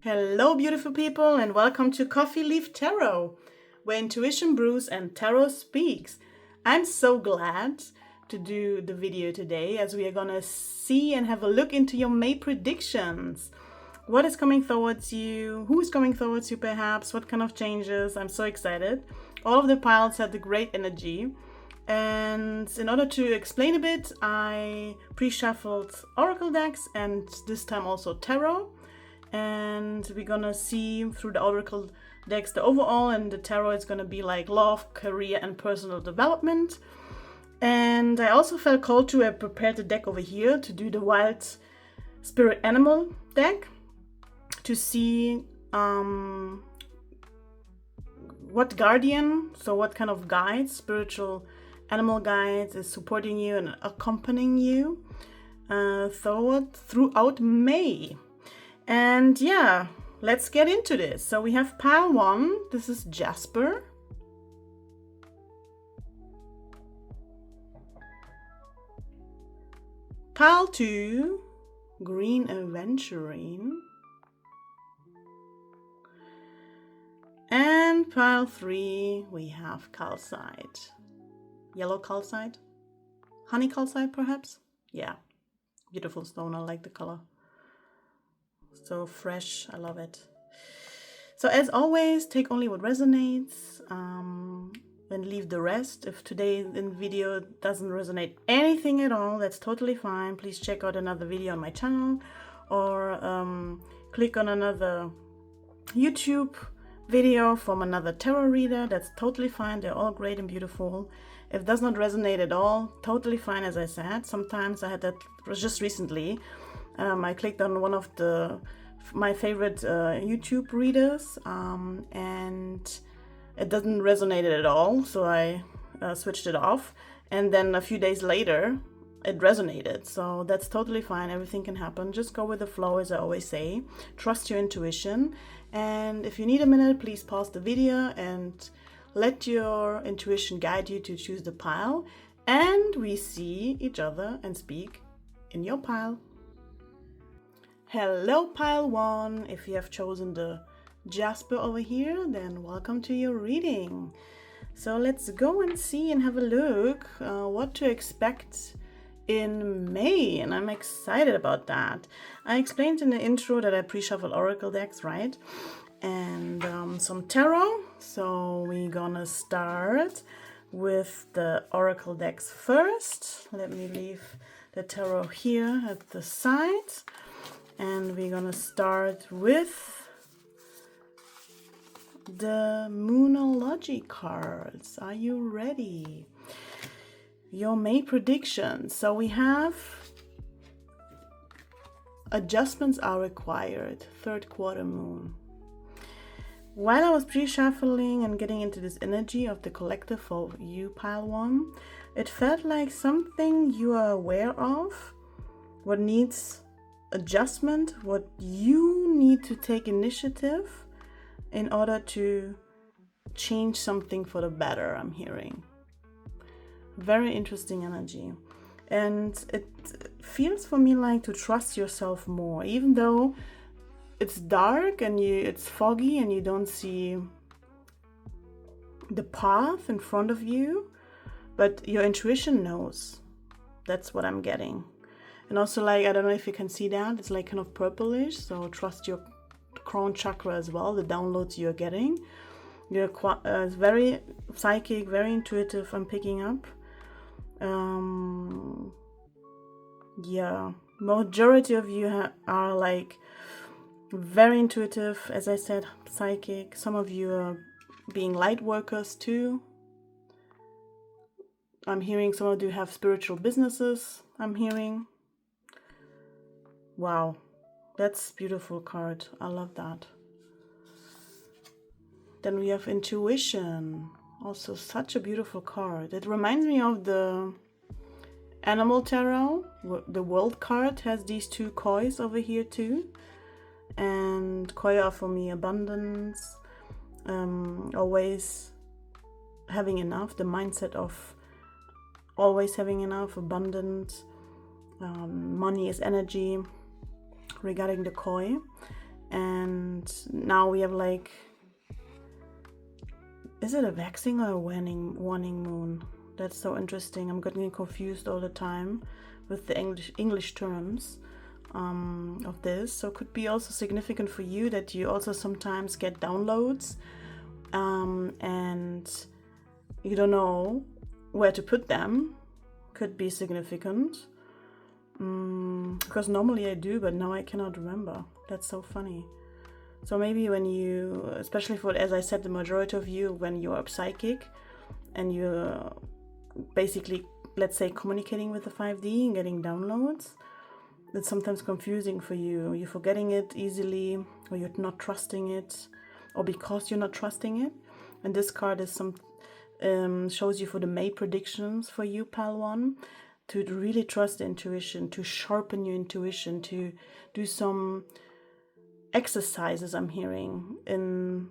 Hello, beautiful people, and welcome to Coffee Leaf Tarot, where intuition brews and tarot speaks. I'm so glad to do the video today as we are gonna see and have a look into your May predictions. What is coming towards you? Who is coming towards you, perhaps? What kind of changes? I'm so excited. All of the piles had the great energy. And in order to explain a bit, I pre-shuffled oracle decks and this time also tarot. And we're gonna see through the oracle decks the overall, and the tarot is gonna be like love, career, and personal development. And I also felt called to, I prepared the deck over here to do the wild spirit animal deck to see what guardian, so what kind of guides, spiritual animal guides is supporting you and accompanying you throughout May. And yeah, let's get into this. So we have pile 1, this is Jasper. Pile 2, Green Aventurine. And pile 3, we have Calcite. Yellow Calcite? Honey Calcite, perhaps? Yeah, beautiful stone, I like the color. So fresh, I love it. So as always, take only what resonates and leave the rest. If today in video doesn't resonate anything at all, that's totally fine. Please check out another video on my channel or click on another YouTube video from another tarot reader. That's totally fine. They're all great and beautiful. If it does not resonate at all, totally fine. As I said, sometimes I had that just recently. I clicked on one of my favorite YouTube readers and it doesn't resonate at all, so I switched it off, and then a few days later it resonated. So that's totally fine. Everything can happen. Just go with the flow, as I always say. Trust your intuition, and if you need a minute, please pause the video and let your intuition guide you to choose the pile, and we see each other and speak in your pile. Hello, pile 1. If you have chosen the Jasper over here, then welcome to your reading. So let's go and see and have a look what to expect in May, and I'm excited about that. I explained in the intro that I pre-shuffle oracle decks, right? And some tarot. So we're gonna start with the oracle decks first. Let me leave the tarot here at the side. And we're gonna start with the Moonology cards. Are you ready? Your May predictions. So we have adjustments are required. Third quarter moon. While I was pre-shuffling and getting into this energy of the collective for you, pile 1, it felt like something you are aware of, what needs adjustment, what you need to take initiative in order to change something for the better. I'm hearing very interesting energy, and it feels for me like to trust yourself more, even though it's dark and it's foggy and you don't see the path in front of you, but your intuition knows. That's what I'm getting. And also, like, I don't know if you can see that, it's like kind of purplish, so trust your crown chakra as well, the downloads you're getting. You're very psychic, very intuitive, I'm picking up. Yeah, majority of you are like very intuitive, as I said, psychic. Some of you are being light workers too. I'm hearing some of you have spiritual businesses, I'm hearing. Wow, that's beautiful card. I love that. Then we have intuition. Also such a beautiful card. It reminds me of the animal tarot. The world card has these two kois over here too. And koi are for me abundance, always having enough, the mindset of always having enough, abundance, money is energy regarding the koi. And now we have like, is it a waxing or a waning moon? That's so interesting. I'm getting confused all the time with the English terms of this. So it could be also significant for you that you also sometimes get downloads and you don't know where to put them. Could be significant. Because normally I do, but now I cannot remember. That's so funny. So maybe when you, especially for, as I said, the majority of you, when you are psychic and you're basically, let's say, communicating with the 5D and getting downloads, it's sometimes confusing for you. You're forgetting it easily, or you're not trusting it, or because you're not trusting it. And this card is shows you for the May predictions for you, Pal 1, to really trust the intuition, to sharpen your intuition, to do some exercises. I'm hearing in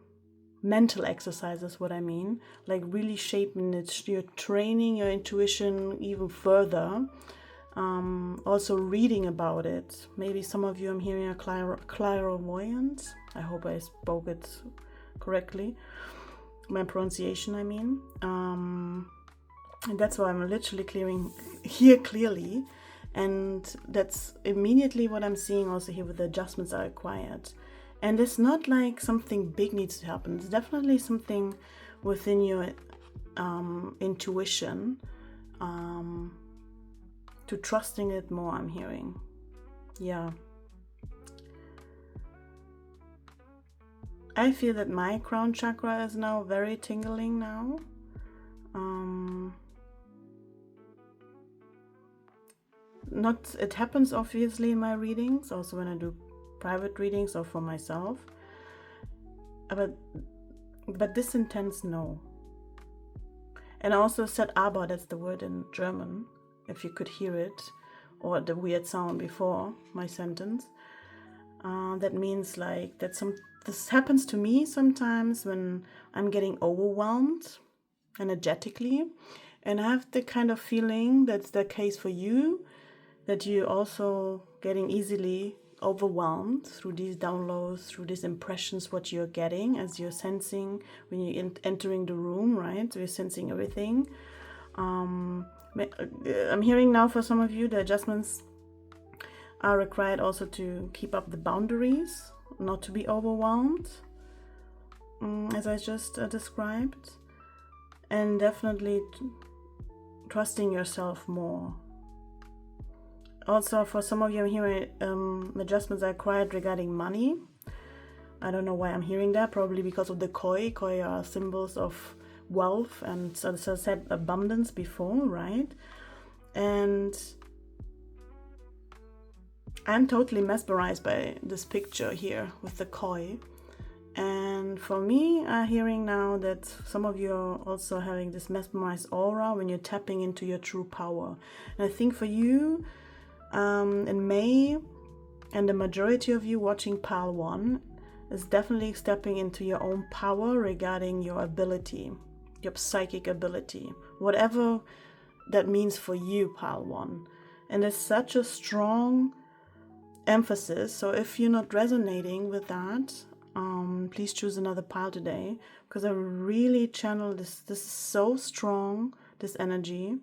mental exercises, what I mean, like really shaping it. You're training your intuition even further. Also reading about it. Maybe some of you, I'm hearing, are clairvoyant. I hope I spoke it correctly. My pronunciation, I mean. And that's why I'm literally clearing here clearly. And that's immediately what I'm seeing also here with the adjustments are required. And it's not like something big needs to happen. It's definitely something within your intuition, to trusting it more, I'm hearing. Yeah. I feel that my crown chakra is now very tingling now. It happens obviously in my readings, also when I do private readings or for myself. But this intense, no. And I also said aber, that's the word in German, if you could hear it, or the weird sound before my sentence. That means like that this happens to me sometimes when I'm getting overwhelmed energetically, and I have the kind of feeling that's the case for you, that you're also getting easily overwhelmed through these downloads, through these impressions, what you're getting as you're sensing when you're entering the room, right? So you're sensing everything. I'm hearing now for some of you the adjustments are required also to keep up the boundaries, not to be overwhelmed, as I just described, and definitely trusting yourself more. Also, for some of you, I'm hearing adjustments are required regarding money. I don't know why I'm hearing that, probably because of the koi. Koi are symbols of wealth and, as I said, abundance before, right? And I'm totally mesmerized by this picture here with the koi. And for me, I'm hearing now that some of you are also having this mesmerized aura when you're tapping into your true power. And I think for you, in May, and the majority of you watching Pal 1 is definitely stepping into your own power regarding your ability, your psychic ability, whatever that means for you, Pal 1. And it's such a strong emphasis. So if you're not resonating with that, please choose another pile today, because I really channel this. This is so strong, this energy,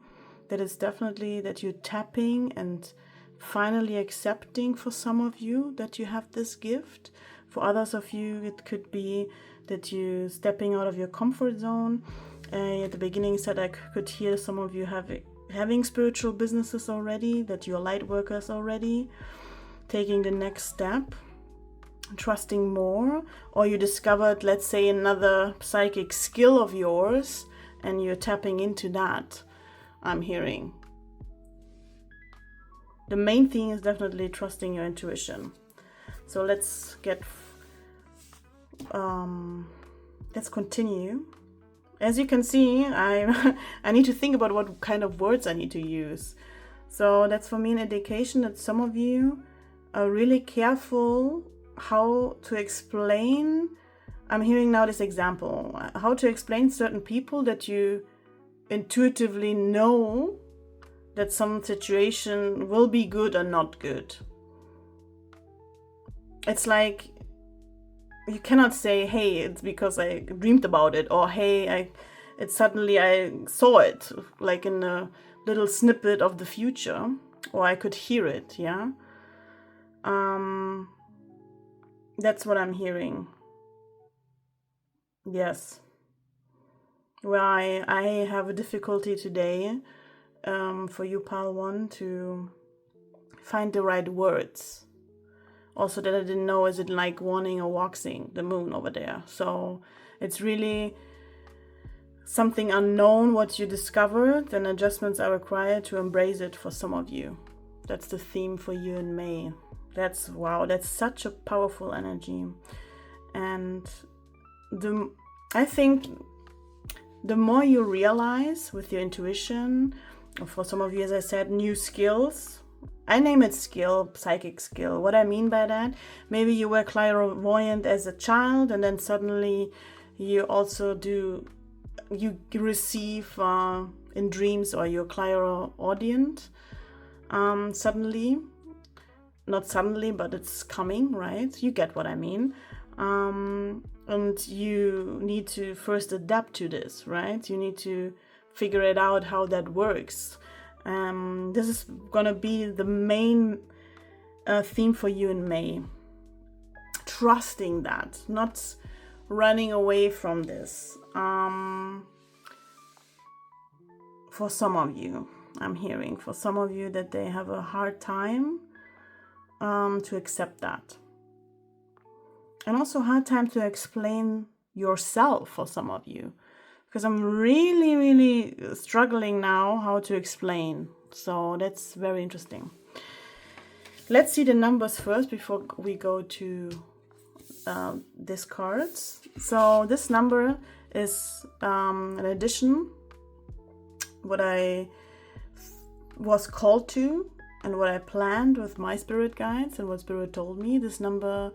that it's definitely that you're tapping and finally accepting for some of you that you have this gift. For others of you, it could be that you're stepping out of your comfort zone. At the beginning, I said I could hear some of you having spiritual businesses already, that you're light workers already, taking the next step, trusting more, or you discovered, let's say, another psychic skill of yours and you're tapping into that, I'm hearing. The main thing is definitely trusting your intuition. So let's continue. As you can see, I need to think about what kind of words I need to use. So that's for me an indication that some of you are really careful how to explain. I'm hearing now this example, how to explain certain people that you intuitively know that some situation will be good or not good. It's like you cannot say, hey, it's because I dreamed about it, or hey, I saw it like in a little snippet of the future, or I could hear it. Yeah. That's what I'm hearing. Yes. Well, I have a difficulty today, for you, Pal 1, to find the right words. Also, that I didn't know, is it like warning or waxing the moon over there? So it's really something unknown what you discovered, and adjustments are required to embrace it for some of you. That's the theme for you in May. That's such a powerful energy. And I think the more you realize with your intuition, for some of you, as I said, new skills. I name it skill, psychic skill. What I mean by that, maybe you were clairvoyant as a child, and then suddenly you also you receive in dreams, or you're clairaudient suddenly. Not suddenly, but it's coming, right? You get what I mean. And you need to first adapt to this, right? You need to figure it out how that works. This is gonna be the main theme for you in May. Trusting that, not running away from this. For some of you, I'm hearing for some of you that they have a hard time to accept that. And also hard time to explain yourself for some of you. Because I'm really, really struggling now how to explain. So that's very interesting. Let's see the numbers first before we go to these cards. So this number is an addition, what I was called to and what I planned with my spirit guides and what spirit told me. This number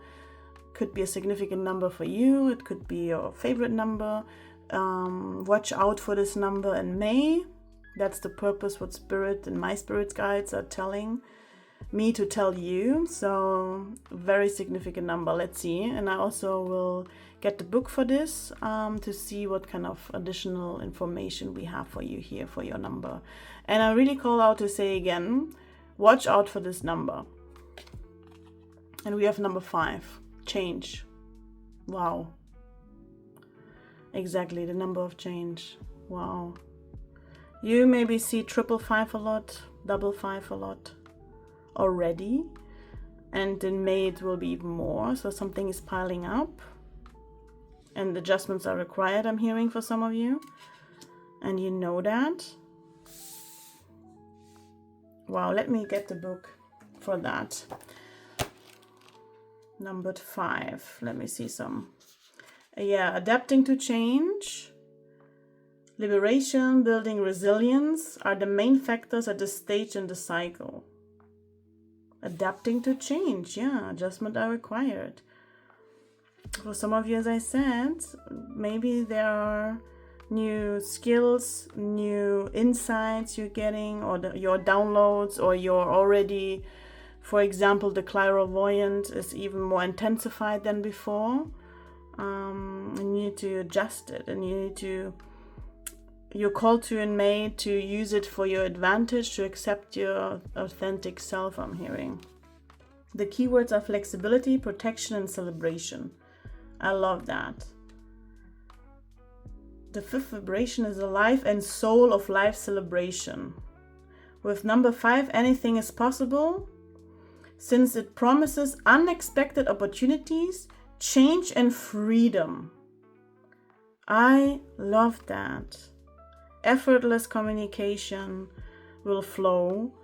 could be a significant number for you. It could be your favorite number. Watch out for this number in May. That's the purpose what spirit and my spirit guides are telling me to tell you. So very significant number. Let's see. And I also will get the book for this to see what kind of additional information we have for you here for your number. And I really call out to say again, watch out for this number. And we have number 5, change. Wow. Exactly, the number of change. Wow. You maybe see 555 a lot, 555 a lot already. And in May it will be even more. So something is piling up. And adjustments are required, I'm hearing, for some of you. And you know that. Wow, let me get the book for that. Number 5. Let me see some. Yeah, adapting to change, liberation, building resilience are the main factors at this stage in the cycle. Adapting to change, yeah, adjustment are required. For some of you, as I said, maybe there are new skills, new insights you're getting, or your downloads, or you're already, for example, the clairvoyant is even more intensified than before. And you need to adjust it, and you're called to in May to use it for your advantage, to accept your authentic self, I'm hearing. The keywords are flexibility, protection, and celebration. I love that. The 5th vibration is the life and soul of life celebration. With number 5, anything is possible, since it promises unexpected opportunities, change, and freedom. I love that. Effortless communication will flow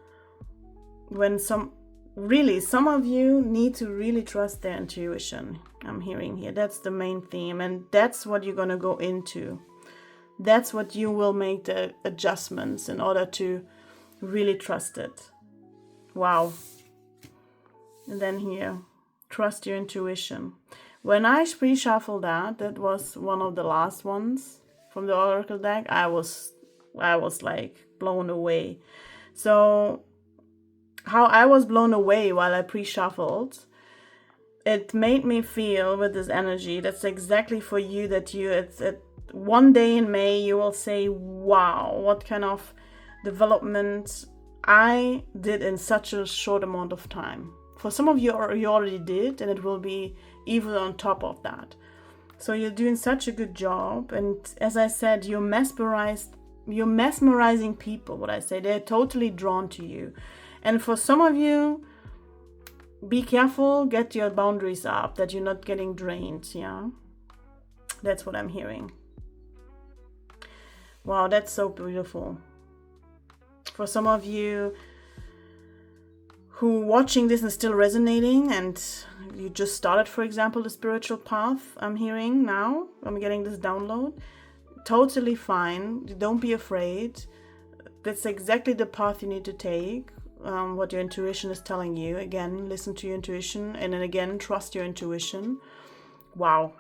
when some of you need to really trust their intuition. I'm hearing here. That's the main theme, and that's what you're going to go into. That's what you will make the adjustments in order to really trust it. Wow. And then here, trust your intuition. When I pre-shuffled that was one of the last ones from the Oracle deck, I was like blown away. So how I was blown away while I pre-shuffled, it made me feel with this energy, that's exactly for you, that you, it's one day in May, you will say, wow, what kind of development I did in such a short amount of time. For some of you, you already did, and it will be even on top of that. So you're doing such a good job. And as I said, you're mesmerizing people, what I say. They're totally drawn to you. And for some of you, be careful, get your boundaries up, that you're not getting drained, yeah? That's what I'm hearing. Wow, that's so beautiful. For some of you who watching this and still resonating, and you just started, for example, the spiritual path, I'm hearing now, I'm getting this download, totally fine. Don't be afraid. That's exactly the path you need to take. What your intuition is telling you. Again, listen to your intuition, and then again, trust your intuition. Wow.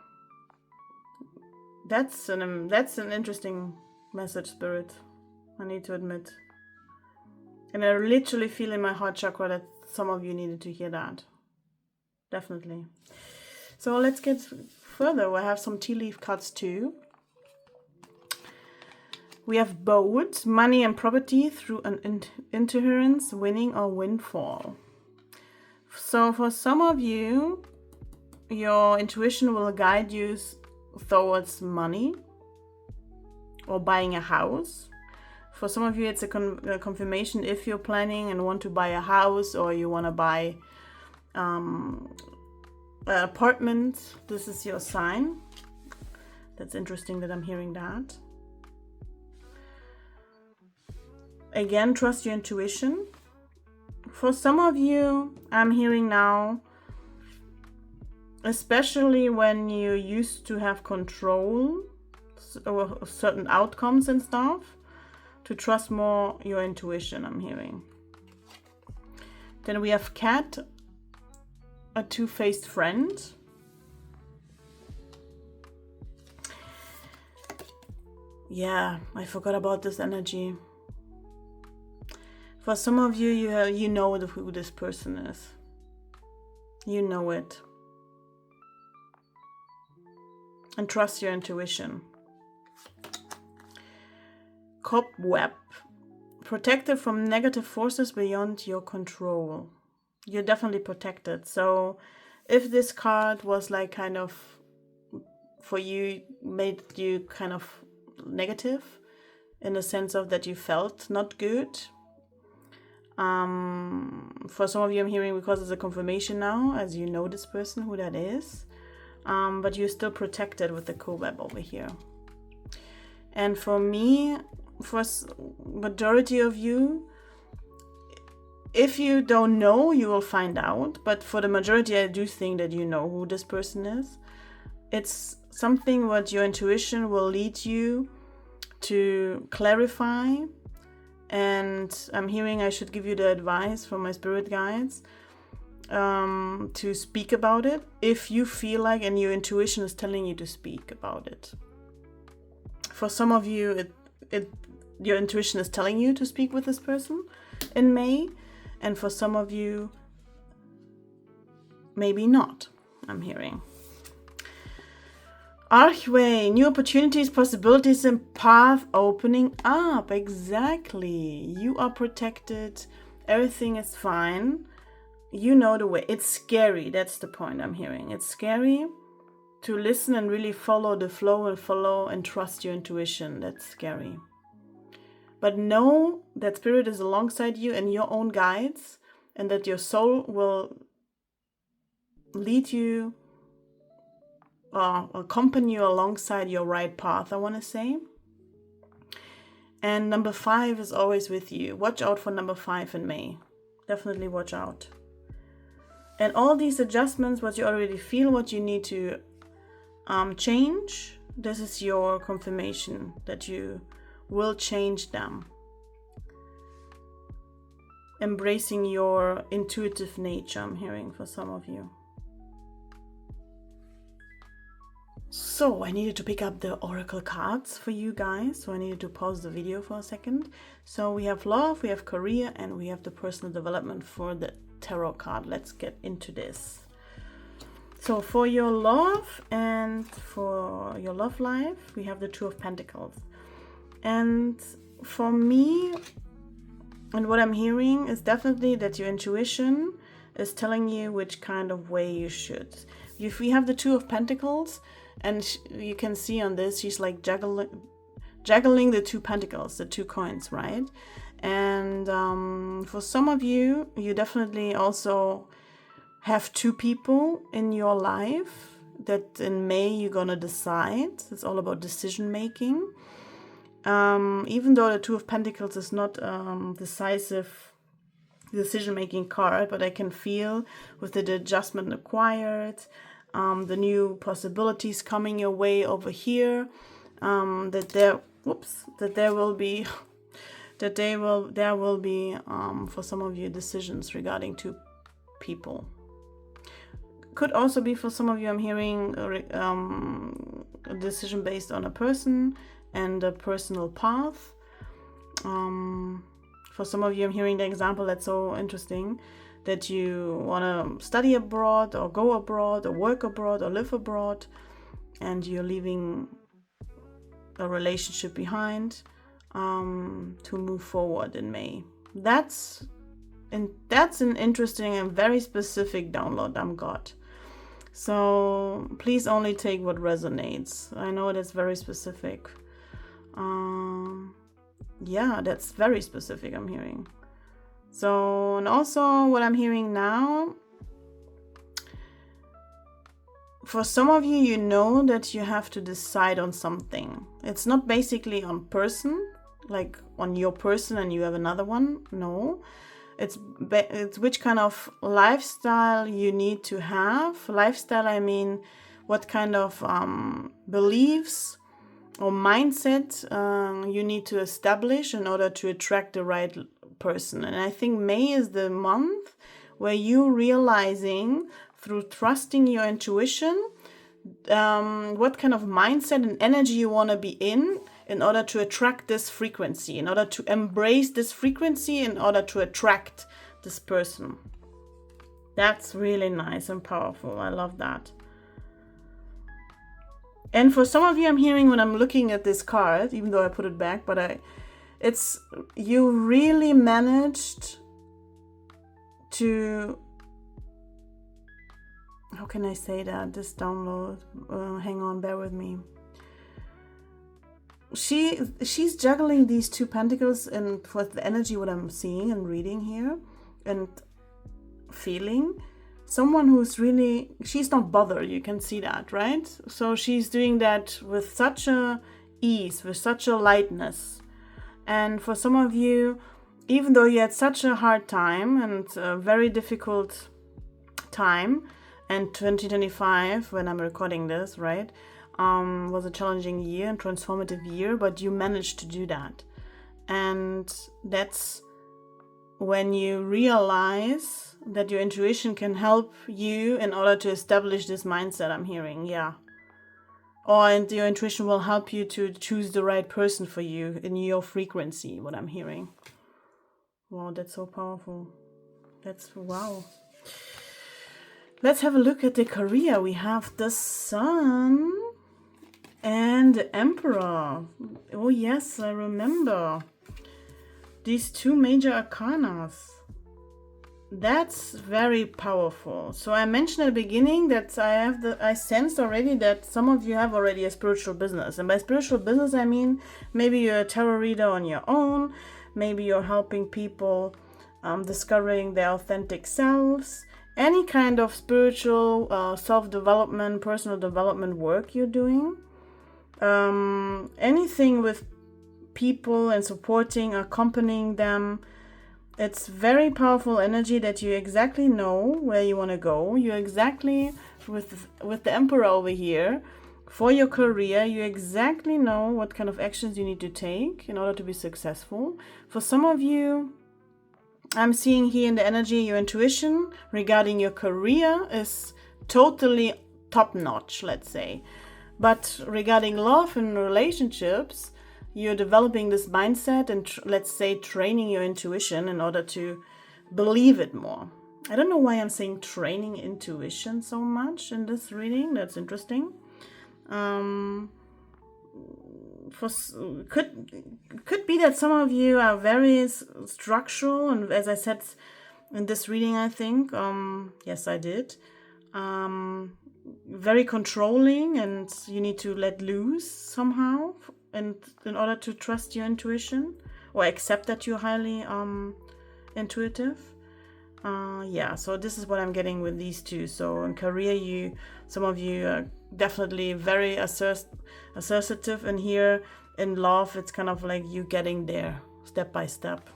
That's an interesting message, Spirit. I need to admit. And I literally feel in my heart chakra that some of you needed to hear that. Definitely. So let's get further. I have some tea leaf cards too. We have both money and property through an interference, winning or windfall. So for some of you, your intuition will guide you towards money or buying a house. For some of you, it's a confirmation if you're planning and want to buy a house, or you want to buy an apartment. This is your sign. That's interesting that I'm hearing that. Again, trust your intuition. For some of you, I'm hearing now, especially when you used to have control over certain outcomes and stuff, to trust more your intuition, I'm hearing. Then we have cat, a two-faced friend. Yeah, I forgot about this energy. For some of you, you know who this person is. You know it. And trust your intuition. Cobweb. Protected from negative forces beyond your control. You're definitely protected. So if this card was like kind of, for you, made you kind of negative, in the sense of that you felt not good, for some of you, I'm hearing, because it's a confirmation now, as you know this person, who that is, but you're still protected with the cobweb over here. And for me, for majority of you, if you don't know, you will find out, but for the majority, I do think that you know who this person is. It's something what your intuition will lead you to clarify. And I'm hearing I should give you the advice from my spirit guides to speak about it if you feel like, and your intuition is telling you to speak about it. For some of you, your intuition is telling you to speak with this person in May, and for some of you, maybe not, I'm hearing. Archway, new opportunities, possibilities, and path opening up. Exactly. You are protected. Everything is fine. You know the way. It's scary. That's the point I'm hearing. It's scary to listen and really follow the flow and trust your intuition. That's scary. But know that spirit is alongside you and your own guides, and that your soul will lead you, accompany you alongside your right path, I want to say. And number 5 is always with you. Watch out for number 5 in May. Definitely watch out. And all these adjustments, what you already feel, what you need to change, this is your confirmation that you will change them. Embracing your intuitive nature, I'm hearing for some of you. So I needed to pick up the oracle cards for you guys. So I needed to pause the video for a second. So we have love, we have career, and we have the personal development for the tarot card. Let's get into this. So for your love and for your love life, we have the Two of Pentacles. And for me, and what I'm hearing is definitely that your intuition is telling you which kind of way you should. If we have the Two of Pentacles, and you can see on this, she's like juggling the 2 pentacles, the 2 coins, right? And for some of you, you definitely also have 2 people in your life that in May you're gonna decide. It's all about decision making. Even though the Two of Pentacles is not decisive decision-making card, but I can feel with the adjustment acquired, the new possibilities coming your way over here, that there will be for some of you decisions regarding 2 people. Could also be for some of you, I'm hearing a decision based on a person and a personal path. For some of you, I'm hearing the example that's so interesting, that you want to study abroad or go abroad or work abroad or live abroad, and you're leaving a relationship behind to move forward in May. That's an interesting and very specific download I'm got. So please only take what resonates. I know that's very specific. Yeah, that's very specific, I'm hearing. So, and also what I'm hearing now, for some of you, you know that you have to decide on something. It's not basically on person, like on your person and you have another one. No, it's which kind of lifestyle you need to have. Lifestyle, I mean, what kind of beliefs or mindset you need to establish in order to attract the right person. And I think May is the month where you realizing through trusting your intuition what kind of mindset and energy you want to be in order to attract this frequency, in order to embrace this frequency, in order to attract this person. That's really nice and powerful. I love that. And for some of you, I'm hearing when I'm looking at this card, even though I put it back, but it's you really managed to, how can I say that? This download, hang on, bear with me. She's juggling these 2 pentacles, and with the energy, what I'm seeing and reading here and feeling. Someone who's really, she's not bothered, you can see that, right? So she's doing that with such a ease, with such a lightness. And for some of you, even though you had such a hard time and a very difficult time, and 2025, when I'm recording this, right, was a challenging year and transformative year, but you managed to do that. And that's when you realize that your intuition can help you in order to establish this mindset, I'm hearing, yeah. And your intuition will help you to choose the right person for you in your frequency, what I'm hearing. Wow, that's so powerful. That's, wow. Let's have a look at the career. We have the Sun and the Emperor. Oh yes, I remember. These 2 major arcanas. That's very powerful. So I mentioned at the beginning that I sensed already that some of you have already a spiritual business. And by spiritual business, I mean maybe you're a tarot reader on your own. Maybe you're helping people discovering their authentic selves. Any kind of spiritual self-development, personal development work you're doing. Anything with people and supporting, accompanying them. It's very powerful energy that you exactly know where you want to go. You exactly, with the Emperor over here, for your career, you exactly know what kind of actions you need to take in order to be successful. For some of you, I'm seeing here in the energy, your intuition regarding your career is totally top-notch, let's say. But regarding love and relationships, you're developing this mindset and let's say training your intuition in order to believe it more. I don't know why I'm saying training intuition so much in this reading. That's interesting. Could be that some of you are very structural, and as I said in this reading, I think yes, I did. Very controlling, and you need to let loose somehow, and in order to trust your intuition or accept that you're highly intuitive. Yeah, so this is what I'm getting with these two. So in career, some of you are definitely very assertive, and here in love, it's kind of like you getting there step by step.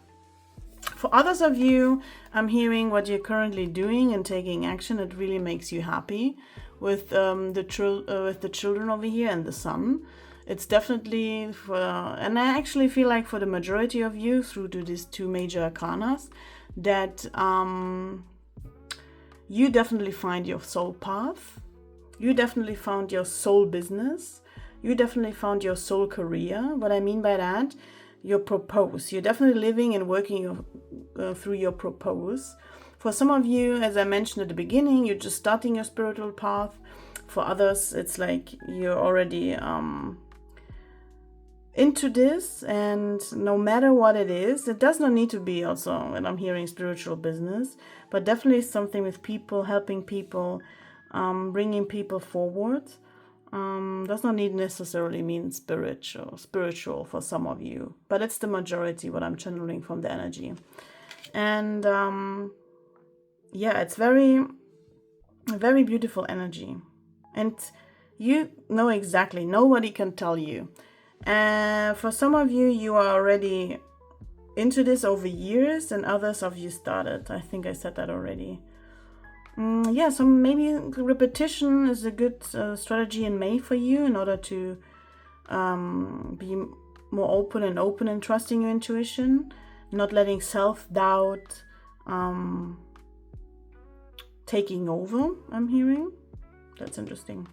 For others of you, I'm hearing what you're currently doing and taking action. It really makes you happy with the children over here and the son. It's definitely and I actually feel like for the majority of you, through to these two major arcanas, that you definitely find your soul path. You definitely found your soul business. You definitely found your soul career. What I mean by that, your purpose. You're definitely living and working through your purpose. For some of you, as I mentioned at the beginning, you're just starting your spiritual path. For others, it's like you're already into this, and no matter what it is, it does not need to be also, and I'm hearing spiritual business, but definitely something with people, helping people, bringing people forward. Does not need necessarily mean spiritual for some of you, but it's the majority what I'm channeling from the energy. And yeah, it's very, very beautiful energy, and you know exactly, nobody can tell you. For some of you, you are already into this over years, and others of you started. I think I said that already. Yeah, so maybe repetition is a good strategy in May for you in order to be more open and trusting your intuition, not letting self-doubt taking over, I'm hearing. That's interesting.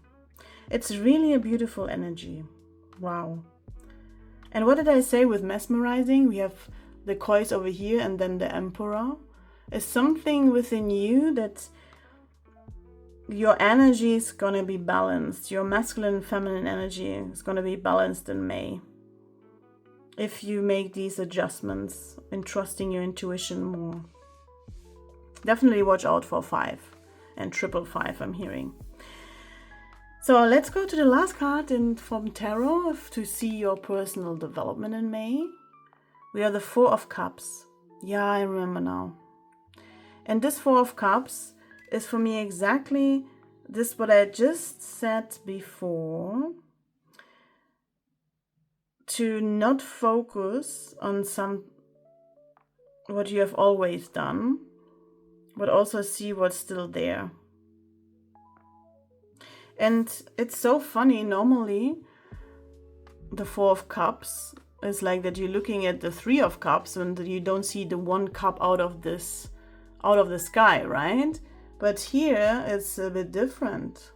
It's really a beautiful energy. Wow. And what did I say with mesmerizing? We have the coins over here and then the emperor. Is something within you that your energy is going to be balanced. Your masculine and feminine energy is going to be balanced in May. If you make these adjustments in trusting your intuition more. Definitely watch out for 5 and 555, I'm hearing. So let's go to the last card from Tarot to see your personal development in May. We are the 4 of Cups. Yeah, I remember now. And this 4 of Cups is for me exactly this what I just said before. To not focus on what you have always done, but also see what's still there. And it's so funny, normally the 4 of Cups is like that you're looking at the 3 of Cups and you don't see the 1 cup out of the sky, right? But here it's a bit different.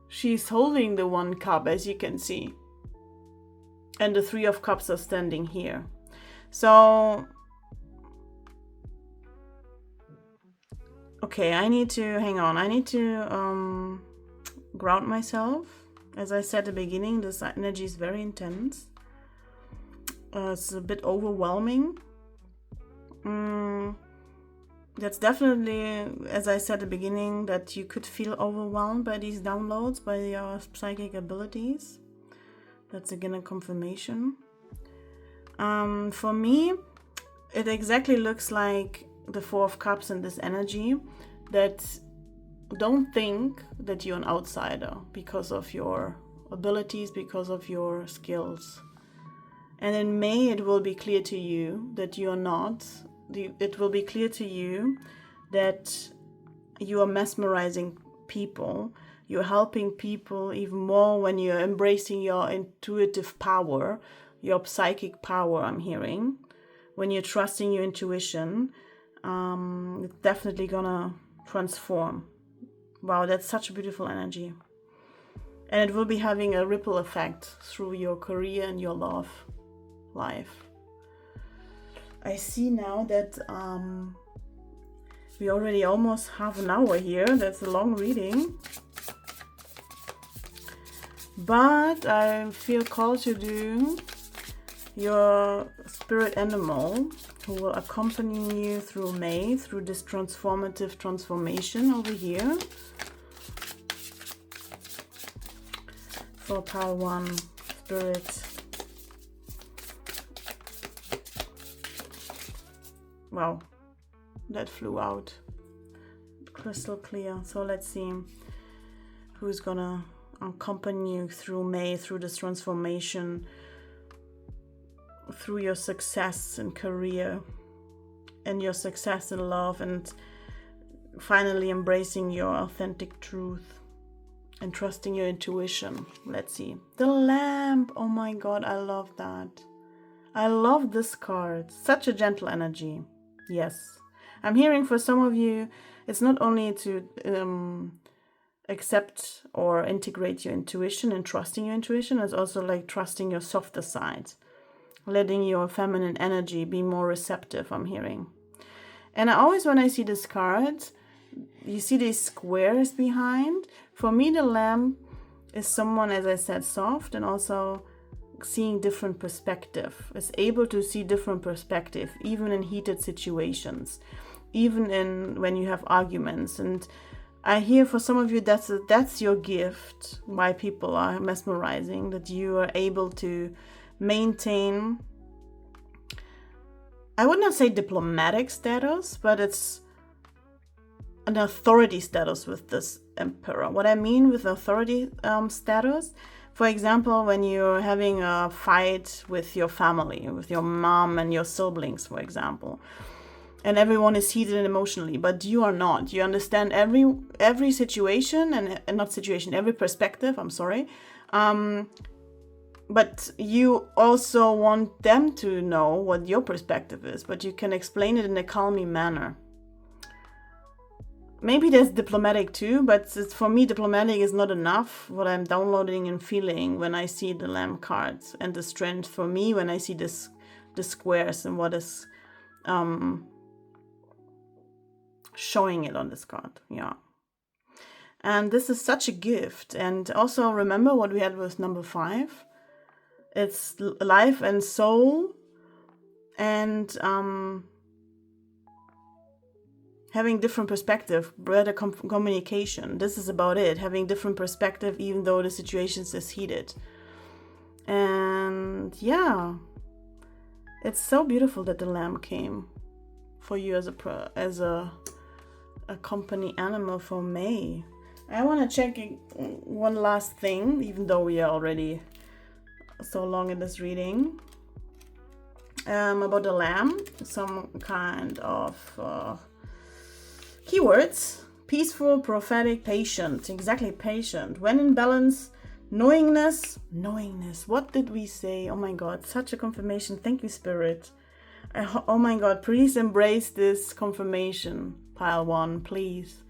She's holding the 1 cup, as you can see. And the 3 of Cups are standing here. So, okay, I need to ground myself. As I said at the beginning, this energy is very intense. It's a bit overwhelming. That's definitely, as I said at the beginning, that you could feel overwhelmed by these downloads, by your psychic abilities. That's again a confirmation. For me, it exactly looks like the 4 of Cups in this energy, that don't think that you're an outsider because of your abilities, because of your skills. And in May, it will be clear to you that you're not. It will be clear to you that you are mesmerizing people. You're helping people even more when you're embracing your intuitive power, your psychic power, I'm hearing. When you're trusting your intuition, it's definitely gonna transform. Wow, that's such a beautiful energy. And it will be having a ripple effect through your career and your love life. I see now that We're already almost half an hour here. That's a long reading. But I feel called to do your spirit animal who will accompany you through May, through this transformative transformation over here. For pile 1, spirit. Wow, that flew out. Crystal clear. So let's see who's gonna accompany you through May, through this transformation, through your success in career and your success in love, and finally embracing your authentic truth and trusting your intuition. Let's see. The lamp. Oh my God, I love that. I love this card. Such a gentle energy. Yes. I'm hearing for some of you, it's not only to accept or integrate your intuition and trusting your intuition, it's also like trusting your softer side, letting your feminine energy be more receptive, I'm hearing. And I always, when I see this card, you see these squares behind. For me, the lamp is someone, as I said, soft and also seeing different perspective, is able to see different perspective, even in heated situations, even in when you have arguments. And I hear for some of you that's your gift, why people are mesmerizing, that you are able to maintain, I would not say diplomatic status, but it's an authority status with this emperor. What I mean with authority status, for example, when you're having a fight with your family, with your mom and your siblings, for example, and everyone is heated emotionally, but you are not. You understand every situation and not situation, every perspective, I'm sorry. But you also want them to know what your perspective is, but you can explain it in a calming manner. Maybe there's diplomatic too, but for me, diplomatic is not enough. What I'm downloading and feeling when I see the lamp cards, and the strength for me when I see the squares and what is showing it on this card. Yeah. And this is such a gift. And also remember what we had with number 5. It's life and soul, and having different perspective, better communication. This is about it, having different perspective even though the situation is heated. And yeah, it's so beautiful that the lamb came for you as a company animal for May. I want to check one last thing, even though we are already so long in this reading, about the lamb, some kind of keywords: peaceful, prophetic, patient. Exactly, patient. When in balance, knowingness. What did we say? Oh my God, such a confirmation. Thank you, Spirit. Oh my God, please embrace this confirmation, pile 1, please.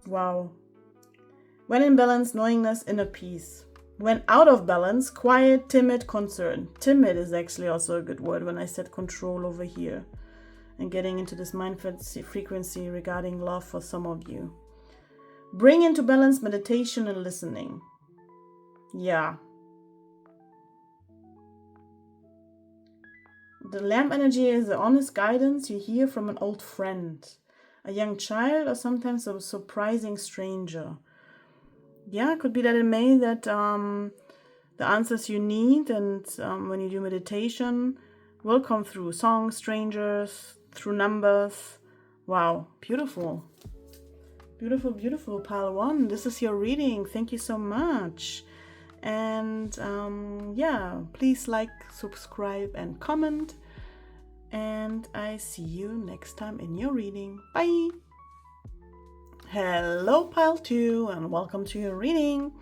Wow. When in balance, knowingness, inner peace. When out of balance, quiet, timid, concern. Timid is actually also a good word when I said control over here. And getting into this mind frequency regarding love for some of you. Bring into balance meditation and listening. Yeah. The lamp energy is the honest guidance you hear from an old friend, a young child, or sometimes a surprising stranger. Yeah, it could be that in May that the answers you need, and when you do meditation, will come through songs, strangers, through numbers. Wow, beautiful. Beautiful, beautiful, pile 1. This is your reading. Thank you so much. And yeah, please like, subscribe, and comment. And I see you next time in your reading. Bye. Hello, pile 2, and welcome to your reading.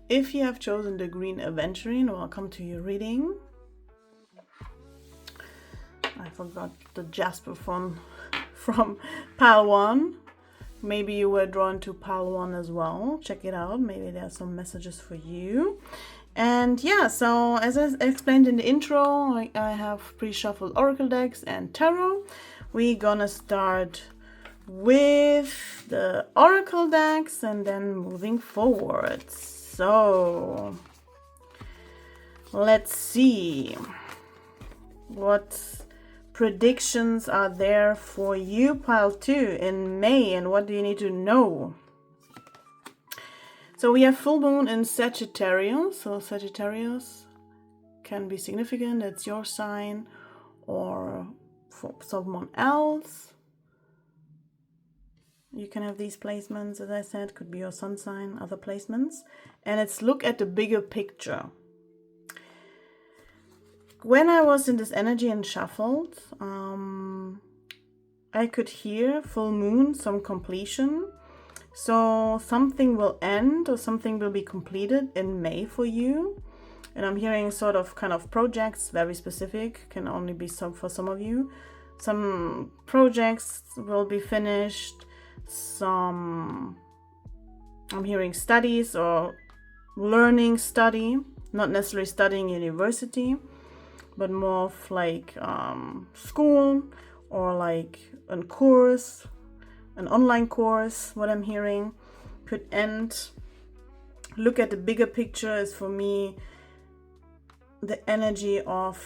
If you have chosen the green aventurine, welcome to your reading. I forgot the Jasper from pile 1. Maybe you were drawn to pile 1 as well. Check it out. Maybe there are some messages for you. And yeah, so as I explained in the intro, I have pre-shuffled oracle decks and tarot. We're gonna start with the oracle decks and then moving forward. So let's see what predictions are there for you, pile 2, in May, and what do you need to know? So we have full moon in Sagittarius. So Sagittarius can be significant. It's your sign or for someone else. You can have these placements, as I said, could be your sun sign, other placements. And it's look at the bigger picture. When I was in this energy and shuffled, I could hear full moon, some completion. So something will end or something will be completed in May for you. And I'm hearing sort of kind of projects, very specific, can only be some for some of you. Some projects will be finished. I'm hearing studies or learning study, not necessarily studying university, but more of like school or like a course, an online course. What I'm hearing could end. Look at the bigger picture is for me the energy of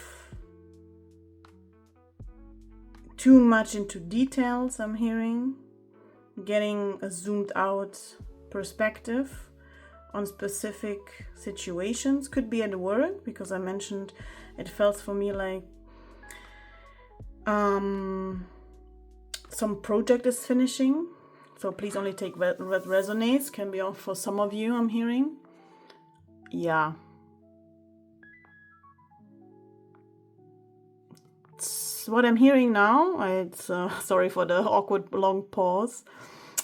too much into details. I'm hearing getting a zoomed out perspective on specific situations. Could be at work, because I mentioned it felt for me like some project is finishing. So please only take what resonates. Can be for some of you, I'm hearing. Yeah. What I'm hearing now, it's sorry for the awkward long pause,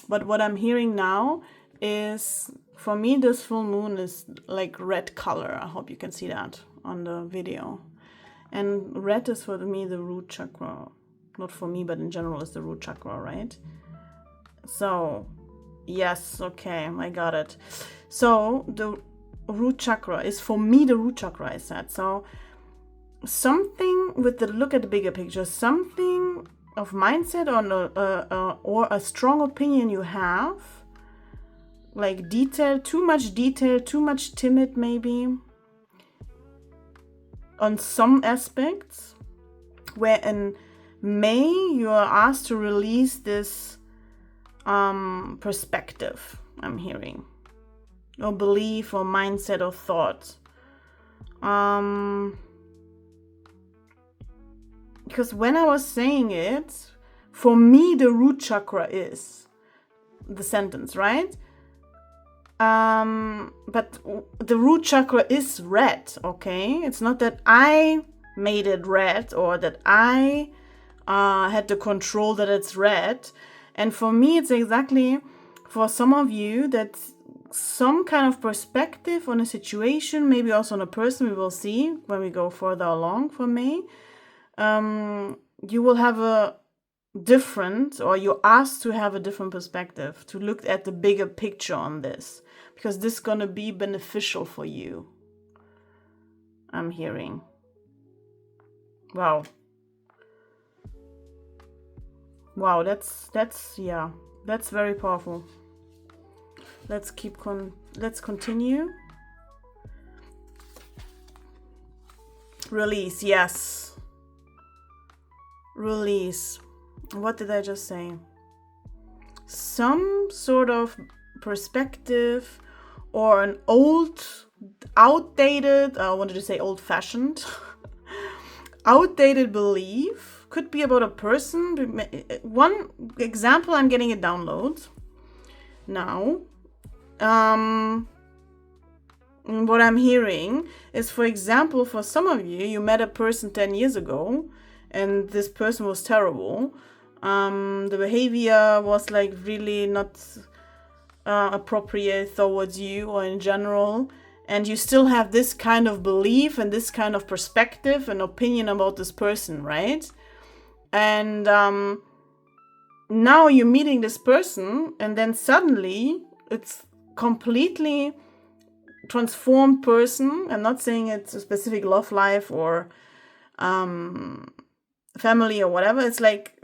but what I'm hearing now is, for me, this full moon is like red color. I hope you can see that on the video. And red is for me the root chakra. Not for me, but in general, it's the root chakra, right? So, yes, okay, I got it. So, the root chakra is for me the root chakra, I said. So, something with the look at the bigger picture, something of mindset or a strong opinion you have, like detail, too much timid maybe, on some aspects, where in May you are asked to release this perspective, I'm hearing, or belief or mindset or thought. Because when I was saying it, for me the root chakra is the sentence, right? But the root chakra is red, okay? It's not that I made it red or that I had the control that it's red. And for me, it's exactly, for some of you, that some kind of perspective on a situation, maybe also on a person, we will see when we go further along for May. You will have a different, or you're asked to have a different perspective, to look at the bigger picture on this, because this is going to be beneficial for you, I'm hearing. Wow, that's very powerful. Let's continue. Release, yes. Release. What did I just say? Some sort of perspective or an outdated, I wanted to say old-fashioned, outdated belief. Could be about a person. One example, I'm getting a download now. What I'm hearing is, for example, for some of you, you met a person 10 years ago, and this person was terrible. The behavior was like really not appropriate towards you or in general. And you still have this kind of belief and this kind of perspective and opinion about this person, right? And now you're meeting this person, and then suddenly it's completely transformed person. I'm not saying it's a specific love life or family or whatever. It's like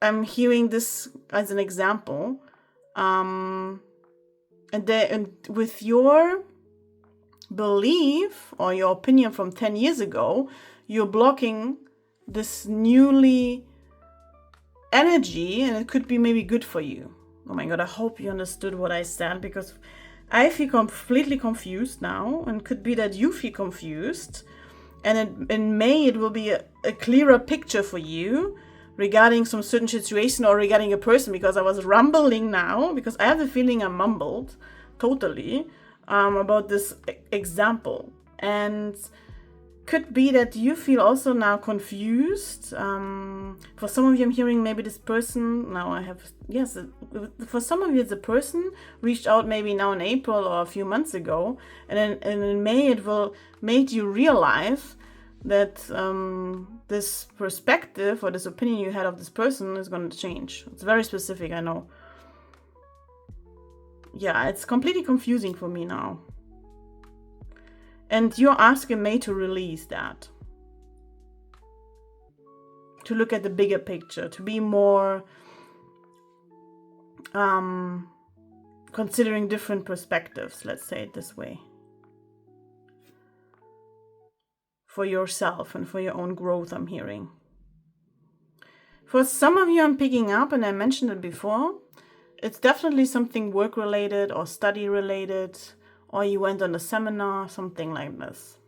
I'm hearing this as an example. And with your belief or your opinion from 10 years ago, you're blocking this newly energy, and it could be maybe good for you. Oh my God, I hope you understood what I said, because I feel completely confused now, and could be that you feel confused. And in May, it will be a clearer picture for you regarding some certain situation or regarding a person, because I was rumbling now, because I have the feeling I mumbled totally about this example. And could be that you feel also now confused. For some of you, I'm hearing maybe this person, for some of you, it's a person reached out maybe now in April or a few months ago. And in May, it will make you realize that this perspective or this opinion you had of this person is going to change. It's very specific, I know. Yeah, it's completely confusing for me now. And you're asking May to release that. To look at the bigger picture, to be more considering different perspectives, let's say it this way. For yourself and for your own growth, I'm hearing. For some of you, I'm picking up, and I mentioned it before, it's definitely something work-related or study-related, or you went on a seminar, something like this.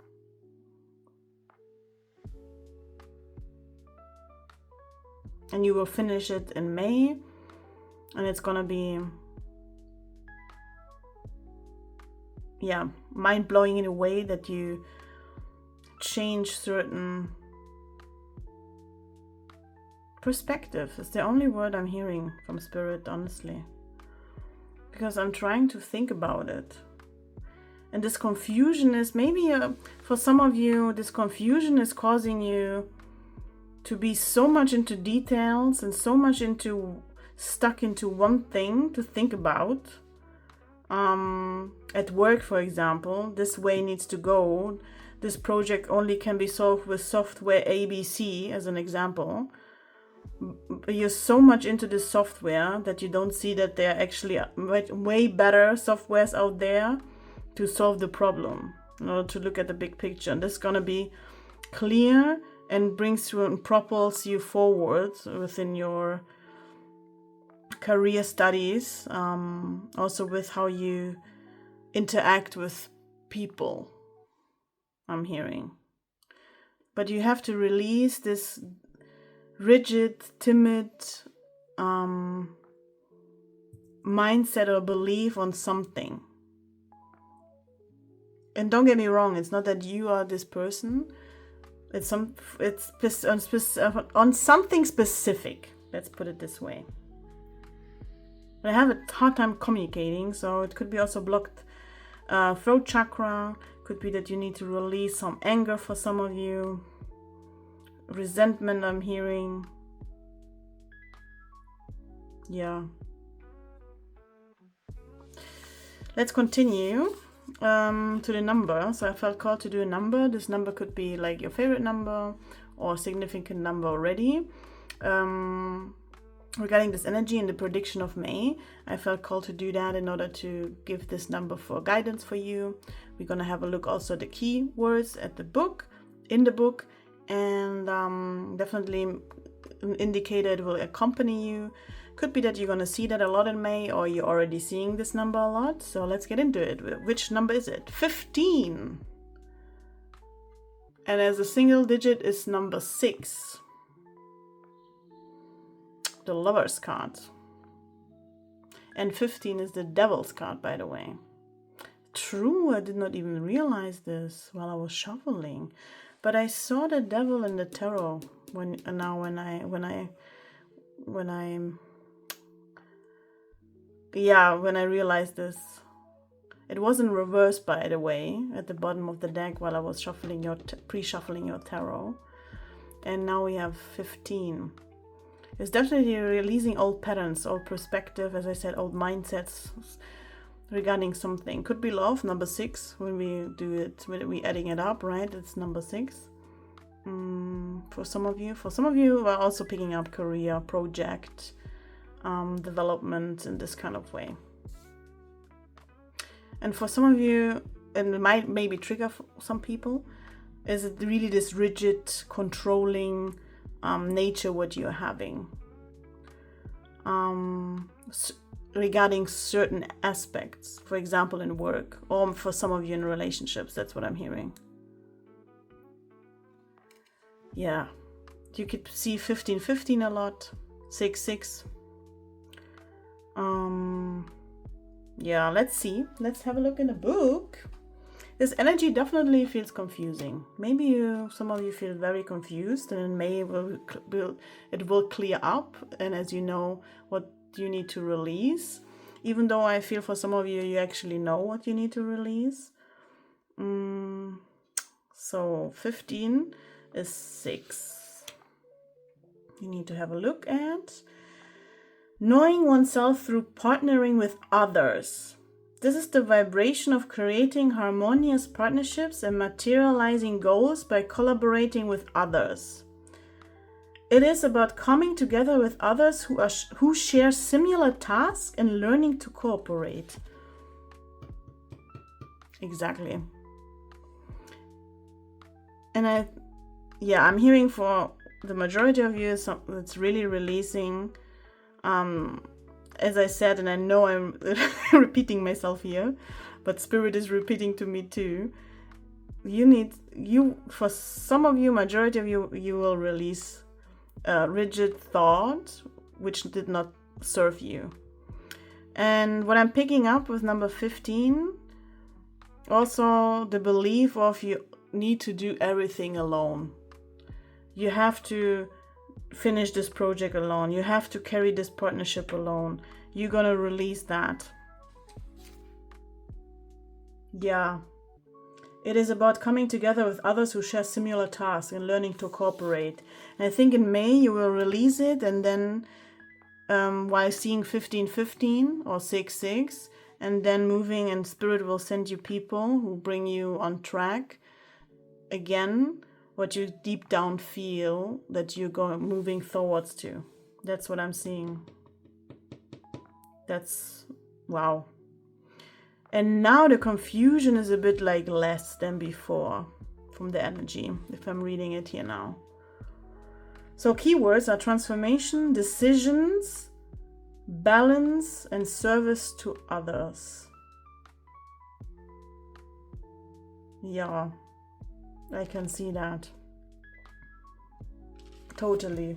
And you will finish it in May, and it's gonna be, mind-blowing in a way that you change certain perspective. It's the only word I'm hearing from Spirit, honestly, because I'm trying to think about it. And this confusion is maybe, for some of you, this confusion is causing you to be so much into details and so much stuck into one thing to think about. At work, for example, this way needs to go. This project only can be solved with software ABC, as an example. You're so much into this software that you don't see that there are actually way better softwares out there to solve the problem, in order to look at the big picture. And this is going to be clear and brings you and propels you forward within your career studies, also with how you interact with people, I'm hearing. But you have to release this rigid, timid mindset or belief on something. And don't get me wrong, it's not that you are this person. It's on something specific. Let's put it this way. But I have a hard time communicating, so it could be also blocked throat chakra. Could be that you need to release some anger for some of you. Resentment, I'm hearing. Yeah. Let's continue to the number. So I felt called to do a number. This number could be like your favorite number or a significant number already. Regarding this energy and the prediction of May, I felt called to do that in order to give this number for guidance for you. We're going to have a look also at the key words in the book, and definitely indicate it will accompany you. Could be that you're going to see that a lot in May, or you're already seeing this number a lot. So let's get into it. Which number is it? 15. And as a single digit is number 6. The Lover's card. And 15 is the Devil's card, by the way. True, I did not even realize this while I was shuffling. But I saw the devil in the tarot when I realized this. It wasn't reversed, by the way, at the bottom of the deck while I was shuffling pre-shuffling your tarot. And now we have 15. It's definitely releasing old patterns, old perspective, as I said, old mindsets regarding something. Could be love, number 6, when we do it, when we adding it up, right? It's number 6. For some of you are also picking up career, project, development in this kind of way. And for some of you, and it might maybe trigger some people, is it really this rigid, controlling nature what you're having regarding certain aspects, for example in work, or for some of you in relationships. That's what I'm hearing. Yeah, you could see 15-15 a lot, 6-6. Yeah, let's see. Let's have a look in the book. This energy definitely feels confusing. Maybe some of you feel very confused, and in May it will clear up. And as you know what you need to release, even though I feel for some of you, you actually know what you need to release. So 15 is 6. You need to have a look at knowing oneself through partnering with others. This is the vibration of creating harmonious partnerships and materializing goals by collaborating with others. It is about coming together with others who share similar tasks and learning to cooperate. Exactly. And I'm hearing for the majority of you, it's really releasing. As I said, and I know I'm repeating myself here, but Spirit is repeating to me too. For some of you, majority of you, you will release a rigid thought which did not serve you. And what I'm picking up with number 15, also the belief of you need to do everything alone. You have to finish this project alone. You have to carry this partnership alone. You're gonna release that. Yeah. It is about coming together with others who share similar tasks and learning to cooperate. And I think in May you will release it, and then while seeing 15-15 or 6-6, and then moving, and Spirit will send you people who bring you on track again, what you deep down feel that you're moving towards to. That's what I'm seeing. That's wow. And now the confusion is a bit like less than before from the energy, if I'm reading it here now. So keywords are transformation, decisions, balance, and service to others. Yeah. I can see that. Totally.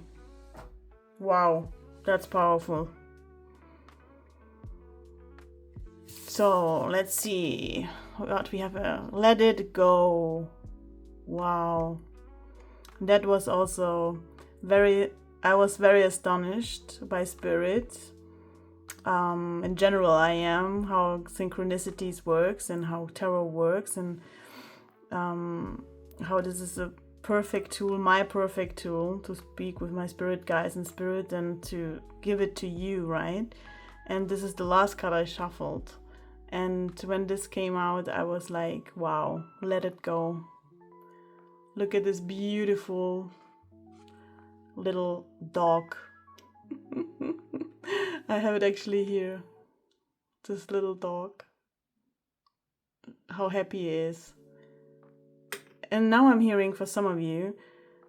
Wow, that's powerful. So let's see what we have. Let it go. Wow. That was also I was very astonished by Spirit. In general, I am, how synchronicities works and how tarot works, and how this is a perfect tool, my perfect tool to speak with my spirit guides and spirit and to give it to you, right? And this is the last card I shuffled. And when this came out, I was like, wow, let it go. Look at this beautiful little dog. I have it actually here. This little dog. How happy he is. And now I'm hearing for some of you,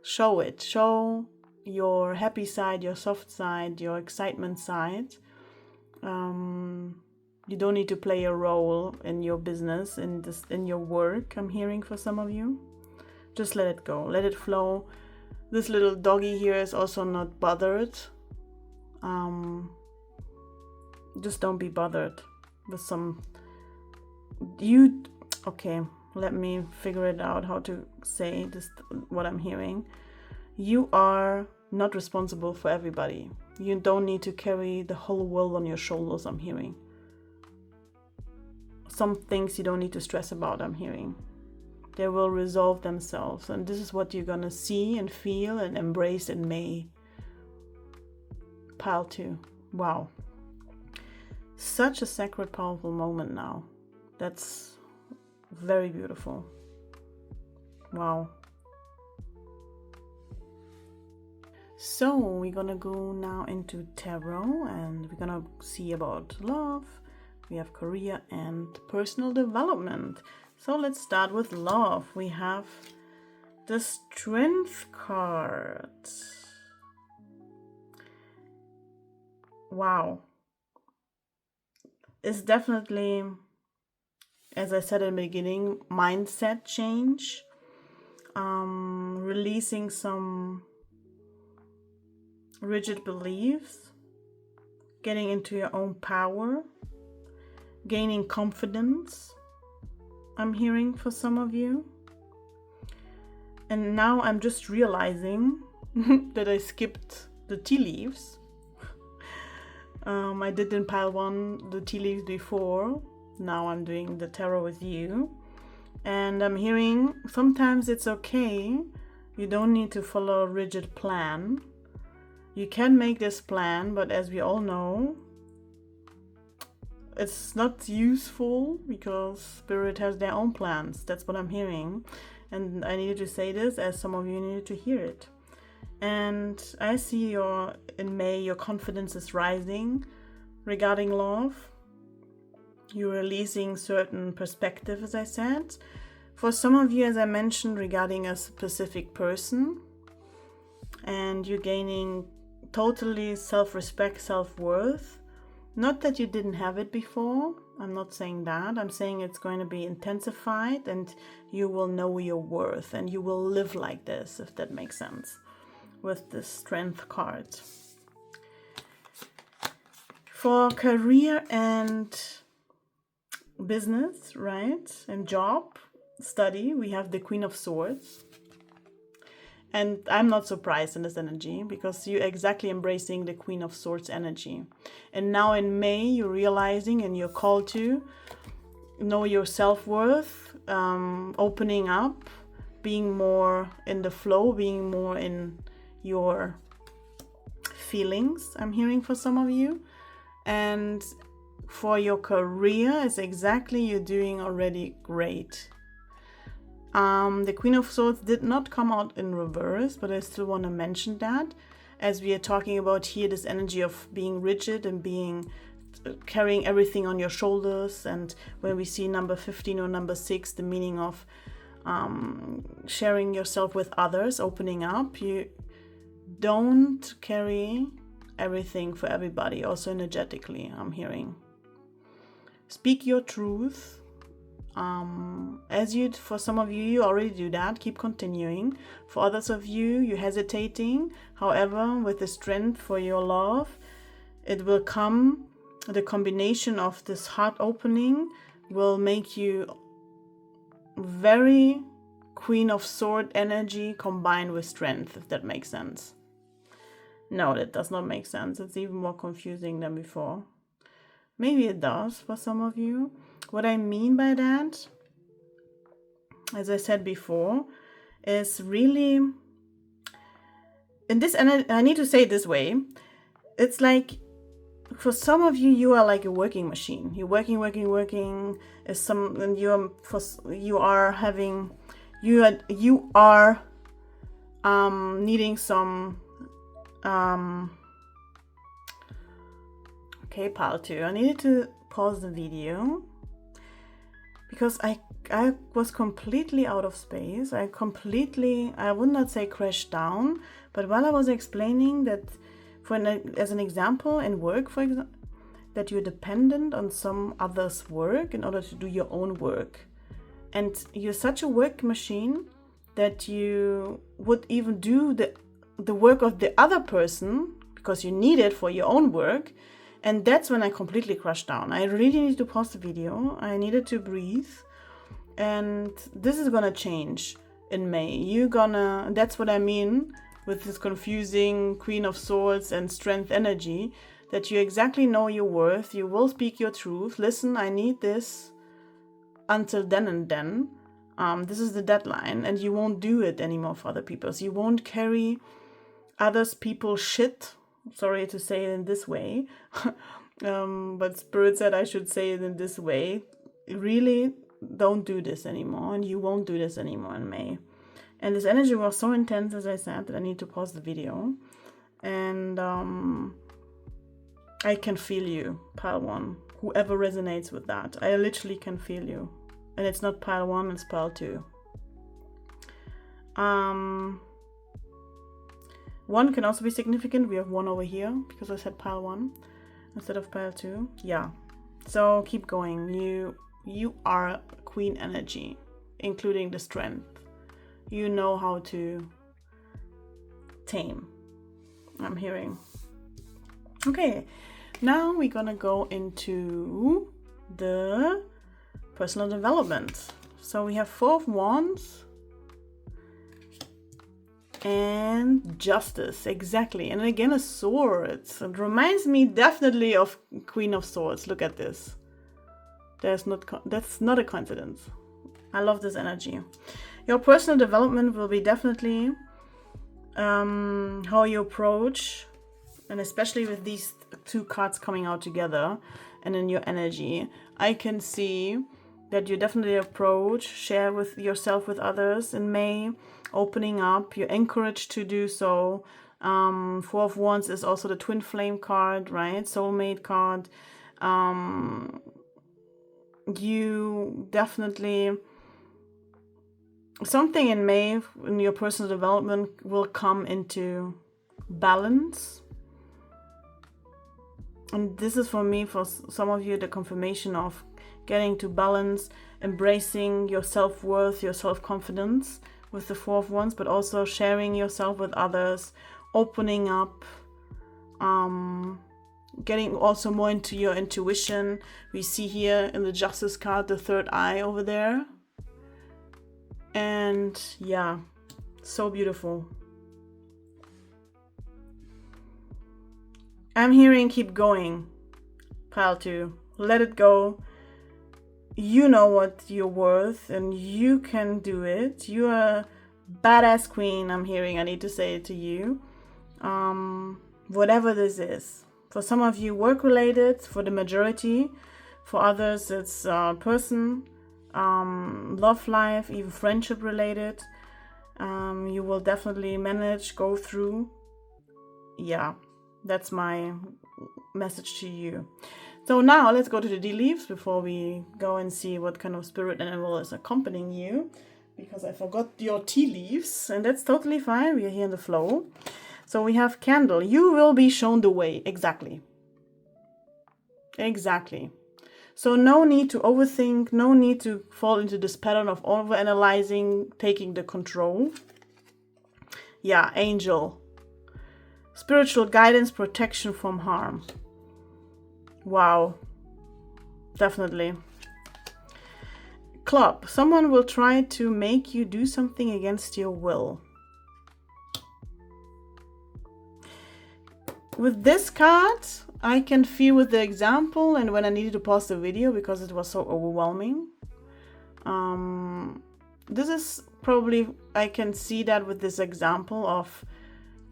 show it. Show your happy side, your soft side, your excitement side. You don't need to play a role in your business, in your work, I'm hearing for some of you. Just let it go. Let it flow. This little doggy here is also not bothered. Just don't be bothered with some... Okay. Let me figure it out how to say this, what I'm hearing. You are not responsible for everybody. You don't need to carry the whole world on your shoulders, I'm hearing. Some things you don't need to stress about, I'm hearing. They will resolve themselves. And this is what you're going to see and feel and embrace in May. Pile 2. Wow. Such a sacred, powerful moment now. That's very beautiful. Wow. So we're gonna go now into tarot, and we're gonna see about love. We have career and personal development. So let's start with love. We have the Strength card. Wow. It's definitely, as I said in the beginning, mindset change. Releasing some rigid beliefs, getting into your own power, gaining confidence, I'm hearing for some of you. And now I'm just realizing that I skipped the tea leaves. I did in pile 1 the tea leaves before. Now I'm doing the tarot with you. And I'm hearing sometimes it's okay. You don't need to follow a rigid plan. You can make this plan, but as we all know, it's not useful because Spirit has their own plans. That's what I'm hearing. And I needed to say this as some of you needed to hear it. And I see in May, your confidence is rising regarding love. You're releasing certain perspective, as I said. For some of you, as I mentioned, regarding a specific person. And you're gaining totally self-respect, self-worth. Not that you didn't have it before. I'm not saying that. I'm saying it's going to be intensified and you will know your worth and you will live like this, if that makes sense, with the Strength card. For career and business, right, and job, study, we have the Queen of Swords. And I'm not surprised in this energy because you're exactly embracing the Queen of Swords energy. And now in May, you're realizing and you're called to know your self-worth, opening up, being more in the flow, being more in your feelings, I'm hearing for some of you. And for your career, it's exactly you're doing already great. The Queen of Swords did not come out in reverse, but I still want to mention that as we are talking about here, this energy of being rigid and carrying everything on your shoulders. And when we see number 15 or number 6, the meaning of sharing yourself with others, opening up, you don't carry everything for everybody, also energetically, I'm hearing. Speak your truth. For some of you, you already do that. Keep continuing. For others of you, you're hesitating. However, with the strength for your love, it will come. The combination of this heart opening will make you very Queen of Sword energy combined with strength, if that makes sense. No, that does not make sense. It's even more confusing than before. Maybe it does for some of you. What I mean by that, as I said before, is really, in this, and I need to say it this way, it's like, for some of you, you are like a working machine. You're working, and you are needing some, okay, pile 2. I needed to pause the video because I was completely out of space. I would not say crashed down, but while I was explaining that, as an example, in work, for example, that you're dependent on some other's work in order to do your own work. And you're such a work machine that you would even do the work of the other person because you need it for your own work. And that's when I completely crashed down. I really needed to pause the video. I needed to breathe. And this is gonna change in May. That's what I mean with this confusing Queen of Swords and Strength energy, that you exactly know your worth. You will speak your truth. Listen, I need this until then and then. This is the deadline, and you won't do it anymore for other people. So you won't carry others people's shit. Sorry to say it in this way, but Spirit said I should say it in this way. Really, don't do this anymore, and you won't do this anymore in May. And this energy was so intense, as I said, that I need to pause the video. And I can feel you, pile 1. Whoever resonates with that, I literally can feel you. And it's not pile 1, it's pile 2. 1 can also be significant. We have 1 over here because I said pile 1 instead of pile 2. Yeah. So keep going. You are queen energy, including the strength. You know how to tame, I'm hearing. Okay, now we're gonna go into the personal development. So we have 4 of Wands and Justice, exactly. And again, a sword. It reminds me definitely of Queen of Swords. Look at this. That's not a coincidence. I love this energy. Your personal development will be definitely how you approach, and especially with these 2 cards coming out together and in your energy, I can see that you definitely approach, share with yourself with others in May, opening up. You're encouraged to do so. 4 of Wands is also the twin flame card, right? Soulmate card. You definitely, something in May in your personal development will come into balance. And this is for me, for some of you, the confirmation of getting to balance, embracing your self-worth, your self-confidence with the 4 of Wands, but also sharing yourself with others, opening up, getting also more into your intuition. We see here in the Justice card the 3rd eye over there. And yeah, so beautiful. I'm hearing keep going, pile 2. Let it go. You know what you're worth and you can do it. You are a badass queen, I'm hearing. I need to say it to you. Whatever this is. For some of you, work-related. For the majority. For others, it's person, love life, even friendship-related. You will definitely manage, go through. Yeah, that's my message to you. So now let's go to the tea leaves before we go and see what kind of spirit animal is accompanying you. Because I forgot your tea leaves, and that's totally fine. We are here in the flow. So we have candle. You will be shown the way. Exactly. Exactly. So no need to overthink. No need to fall into this pattern of overanalyzing, taking the control. Yeah, angel. Spiritual guidance, protection from harm. Wow. Definitely. Club. Someone will try to make you do something against your will. With this card, I can feel with the example and when I needed to pause the video because it was so overwhelming. This is probably, I can see that with this example of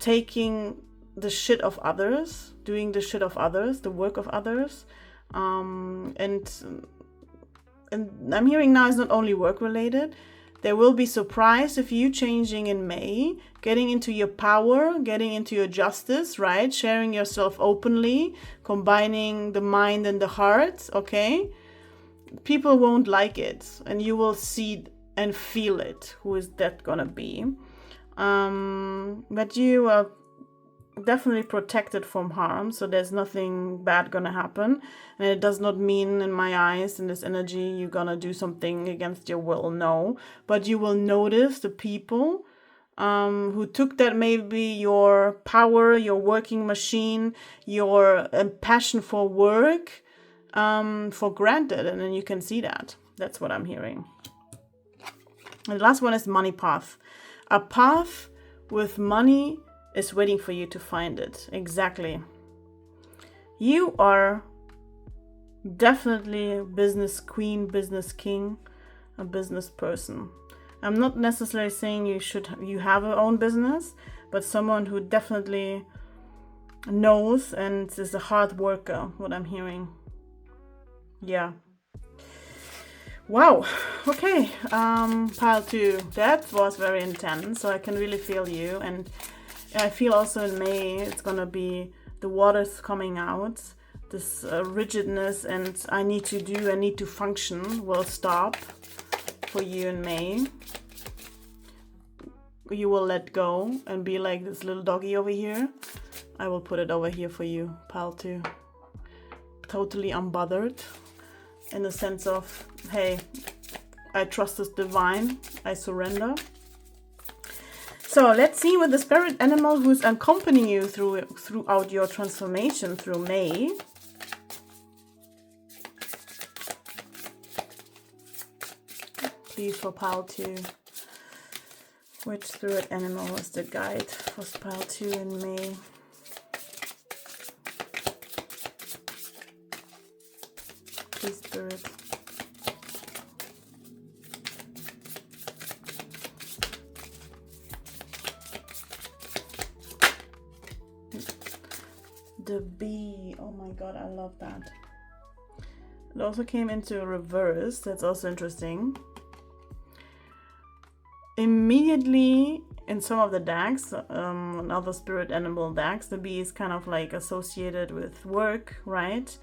taking the shit of others, doing the shit of others, the work of others. And I'm hearing now it's not only work related. There will be surprise if you changing in May, getting into your power, getting into your justice, right? Sharing yourself openly, combining the mind and the heart, okay? People won't like it and you will see and feel it. Who is that gonna be? But you are definitely protected from harm, so there's nothing bad gonna happen, and it does not mean in my eyes, in this energy, you're gonna do something against your will, no, but you will notice the people who took that, maybe your power, your working machine, your passion for work for granted, and then you can see that. That's what I'm hearing. And the last one is money path. A path with money is waiting for you to find it. Exactly. You are definitely a business queen, business king, a business person. I'm not necessarily saying you have your own business, but someone who definitely knows and is a hard worker, what I'm hearing. Yeah. Wow. Okay. Pile 2. That was very intense, so I can really feel you. And I feel also in May it's gonna be the waters coming out. This rigidness and I need to function will stop for you in May. You will let go and be like this little doggy over here. I will put it over here for you, pile 2. Totally unbothered in the sense of, hey, I trust this divine, I surrender. So let's see what the spirit animal who's accompanying you throughout your transformation through May. Please for pile 2. Which spirit animal is the guide for pile 2 in May? Please, spirit. The bee. Oh my god, I love that. It also came into reverse. That's also interesting. Immediately in some of the decks, another spirit animal decks, the bee is kind of like associated with work, right?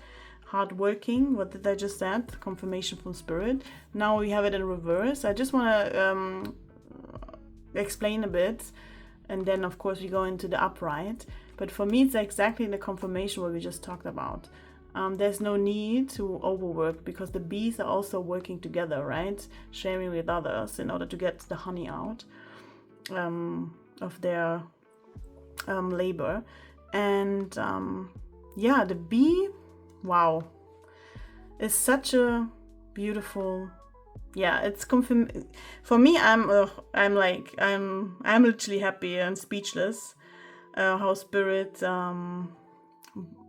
Hard working. What did I just said? Confirmation from spirit. Now we have it in reverse. I just want to explain a bit, and then of course we go into the upright. But for me, it's exactly the confirmation what we just talked about. There's no need to overwork because the bees are also working together, right? Sharing with others in order to get the honey out of their labor. And yeah, the bee, wow, is such a beautiful. Yeah, it's for me. I'm literally happy and speechless. How spirit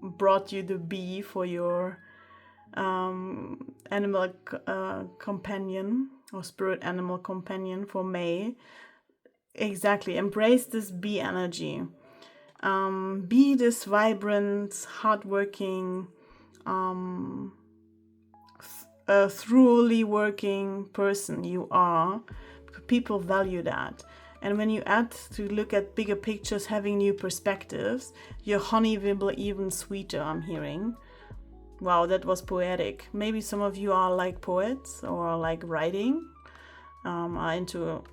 brought you the bee for your animal companion or spirit animal companion for May. Exactly, embrace this bee energy. Be this vibrant, hardworking, thoroughly working person you are. People value that. And when you add to look at bigger pictures, having new perspectives, your honey will be even sweeter, I'm hearing. Wow, that was poetic. Maybe some of you are like poets or like writing, are into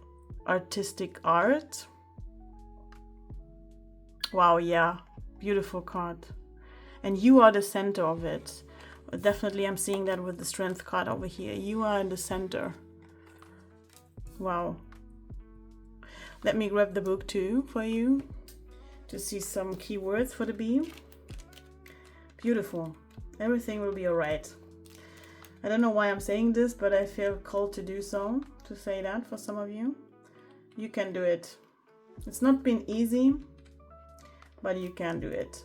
artistic art. Wow, yeah, beautiful card. And you are the center of it. Definitely I'm seeing that with the strength card over here. You are in the center. Wow. Let me grab the book too for you to see some keywords for the bee. Beautiful. Everything will be alright. I don't know why I'm saying this, but I feel called to do so, to say that for some of you. You can do it. It's not been easy, but you can do it.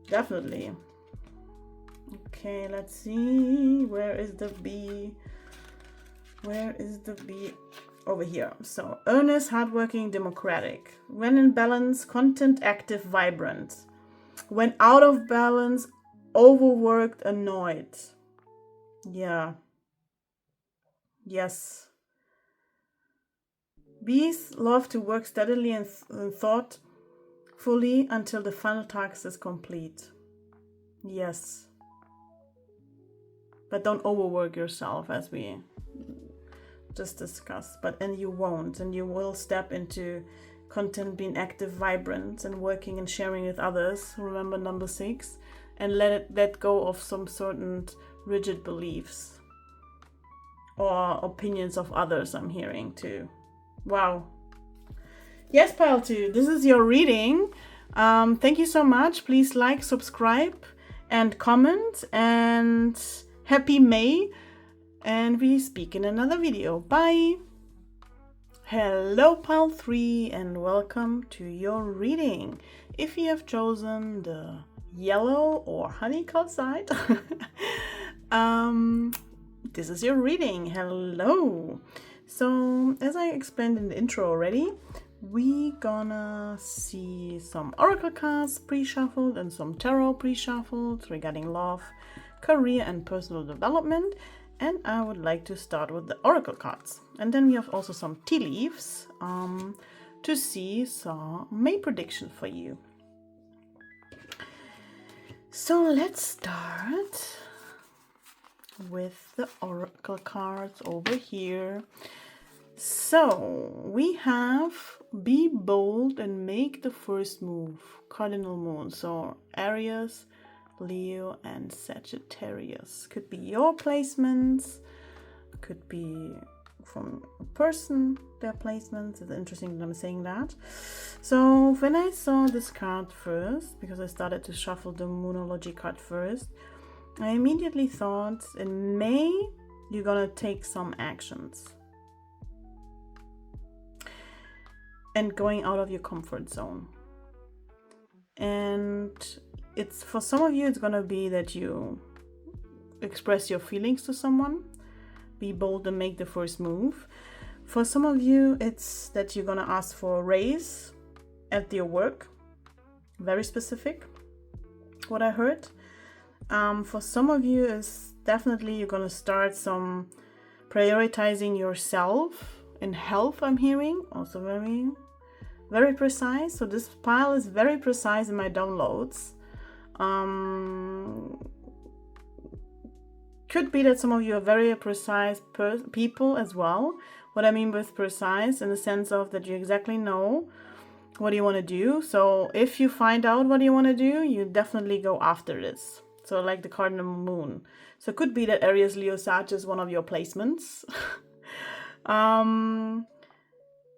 Definitely. Okay, let's see. Where is the bee? Where is the bee? Over here. So, earnest, hardworking, democratic. When in balance, content, active, vibrant. When out of balance, overworked, annoyed. Yeah. Yes. Bees love to work steadily and thoughtfully until the final task is complete. Yes. But don't overwork yourself, as we just discussed. And you won't, and you will step into content, being active, vibrant, and working and sharing with others. Remember number 6, and let go of some certain rigid beliefs or opinions of others. I'm hearing too. Wow. Yes, pile 2, this is your reading. Thank you so much. Please like, subscribe, and comment. And happy May. And we speak in another video. Bye. Hello, pile 3, and welcome to your reading. If you have chosen the yellow or honey calcite, this is your reading. Hello. So, as I explained in the intro already, we gonna see some oracle cards pre-shuffled and some tarot pre-shuffled regarding love, career, and personal development. And I would like to start with the oracle cards. And then we have also some tea leaves to see some May prediction for you. So let's start with the oracle cards over here. So we have be bold and make the first move, cardinal moon. So Aries, Leo and Sagittarius. Could be your placements, could be from a person, their placements. It's interesting that I'm saying that. So when I saw this card first, because I started to shuffle the Moonology card first, I immediately thought in May you're gonna take some actions and going out of your comfort zone. And it's for some of you, it's gonna be that you express your feelings to someone, be bold and make the first move. For some of you, it's that you're gonna ask for a raise at your work. Very specific, what I heard. For some of you, it's definitely you're gonna start some prioritizing yourself in health. I'm hearing also very precise. So this pile is very precise in my downloads. Could be that some of you are very precise people as well. What I mean with precise in the sense of that you exactly know what you want to do. So if you find out what you want to do, you definitely go after this. So like the cardinal moon. So it could be that Aries, Leo, Sag is one of your placements.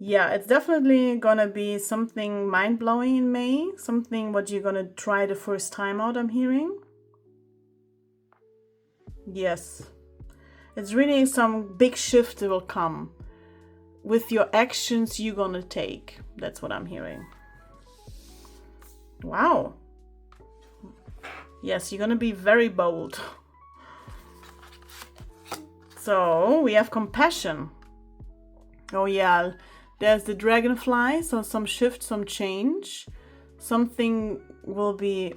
Yeah, it's definitely gonna be something mind-blowing in May. Something what you're gonna try the first time out, I'm hearing. Yes. It's really some big shift that will come with your actions you're gonna take. That's what I'm hearing. Wow. Yes, you're gonna be very bold. So we have compassion. Oh yeah, there's the dragonfly. So some shift, some change. Something will be,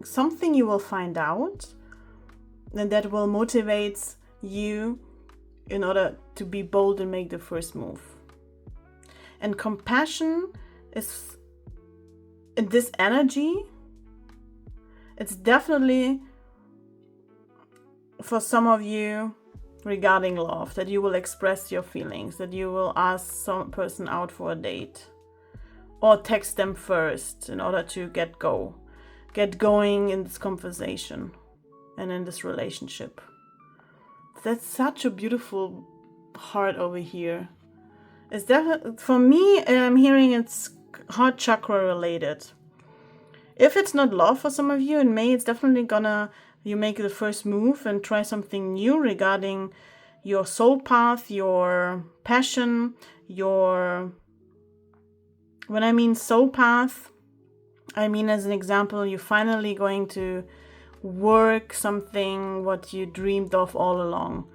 something you will find out, and that will motivate you in order to be bold and make the first move. And compassion is in this energy. It's definitely for some of you regarding love, that you will express your feelings, that you will ask some person out for a date or text them first in order to get going in this conversation and in this relationship. That's such a beautiful heart over here. It's definitely, for me, I'm hearing it's heart chakra related. If it's not love for some of you in May, it's definitely gonna, you make the first move and try something new regarding your soul path, your passion, when I mean soul path, I mean as an example, you're finally going to work something what you dreamed of all along.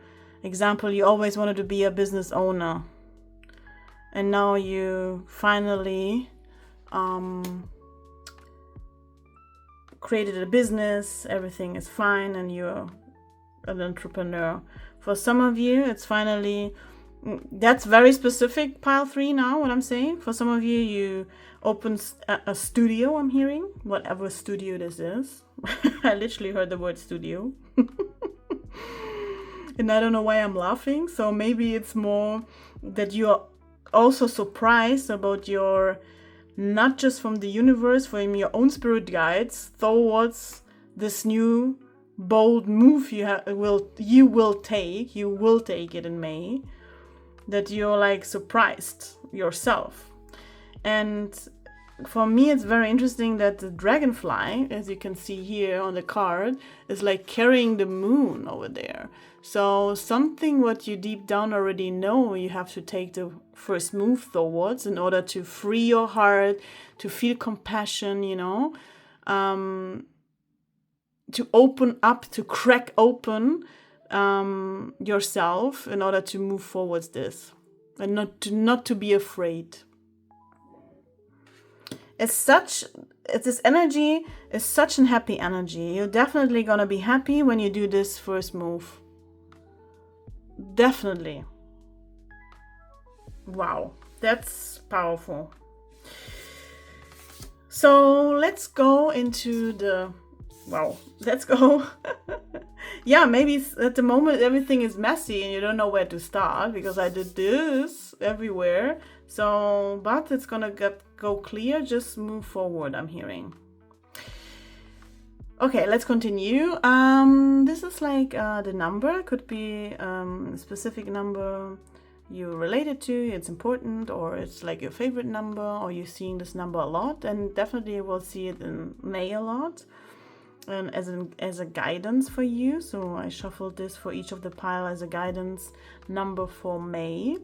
Example, you always wanted to be a business owner, and now you finally created a business, everything is fine, and you're an entrepreneur. For some of you, it's finally, that's very specific, pile 3 now, what I'm saying. For some of you, you open a studio, I'm hearing, whatever studio this is. I literally heard the word studio. And I don't know why I'm laughing. So maybe it's more that you're also surprised about your, not just from the universe, from your own spirit guides towards this new bold move you will take it in May, that you're like surprised yourself. And for me, it's very interesting that the dragonfly, as you can see here on the card, is like carrying the moon over there. So something what you deep down already know, you have to take the first move towards in order to free your heart, to feel compassion, to open up, to crack open yourself in order to move forwards this, and not to be afraid. This energy is such a happy energy. You're definitely gonna be happy when you do this first move. Definitely. Wow. That's powerful. So let's go into the, well, let's go. Yeah, maybe at the moment everything is messy and you don't know where to start, because I did this everywhere. So, but it's gonna go clear. Just move forward, I'm hearing. Okay, let's continue. This is like the number. Could be a specific number you related to, it's important, or it's like your favorite number, or you're seeing this number a lot, and definitely you will see it in May a lot, and as a guidance for you. So I shuffled this for each of the pile as a guidance number for May,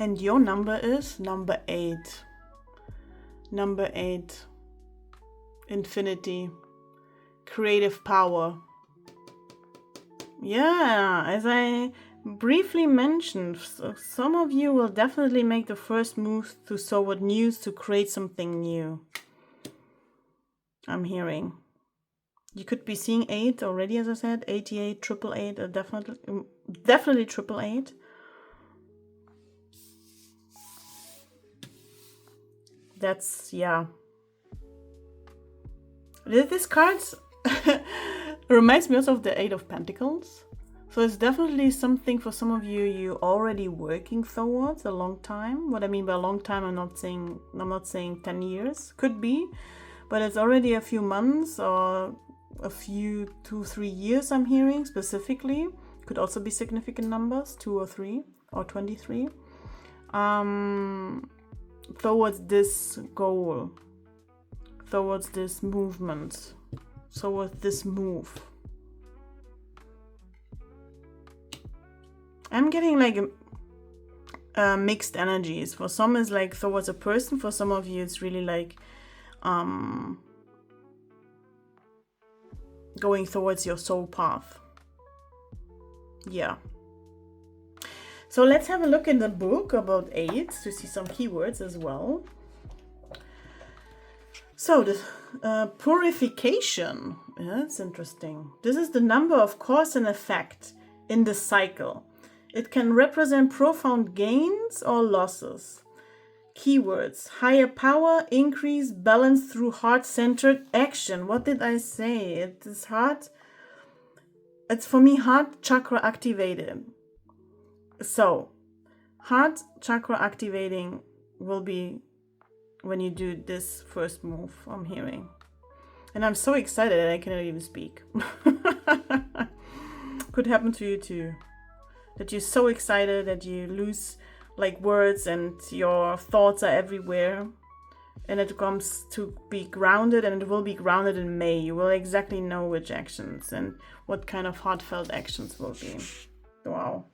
and your number is number 8. Number 8, infinity, creative power. Yeah, as I briefly mentioned, some of you will definitely make the first move to forward news, to create something new. I'm hearing. You could be seeing 8 already, as I said, 88, 888, definitely 888. That's, yeah. This card reminds me also of the 8 of Pentacles. So it's definitely something for some of you you're already working towards a long time. What I mean by a long time, I'm not saying 10 years. Could be, but it's already a few months or a few 2-3 years, I'm hearing specifically. Could also be significant numbers, 2 or 3 or 23. Towards this goal, towards this movement, towards this move. I'm getting like mixed energies. For some it's like towards a person, for some of you it's really like going towards your soul path. Yeah. So let's have a look in the book about 8 to see some keywords as well. So the purification, yeah, that's interesting. This is the number of cause and effect in the cycle. It can represent profound gains or losses. Keywords: higher power, increase, balance through heart-centered action. What did I say? It is heart. It's for me heart chakra activated. So, heart chakra activating will be when you do this first move, I'm hearing. And I'm so excited that I cannot even speak. Could happen to you too. That you're so excited that you lose like words and your thoughts are everywhere. And it comes to be grounded, and it will be grounded in May. You will exactly know which actions and what kind of heartfelt actions will be. Wow.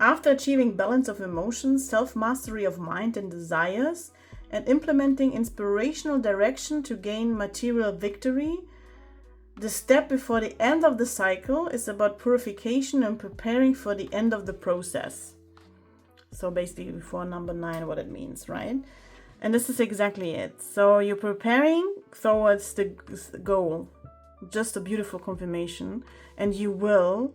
After achieving balance of emotions, self-mastery of mind and desires, and implementing inspirational direction to gain material victory, the step before the end of the cycle is about purification and preparing for the end of the process. So basically before number 9, what it means, right? And this is exactly it. So you're preparing towards the goal. Just a beautiful confirmation. And you will.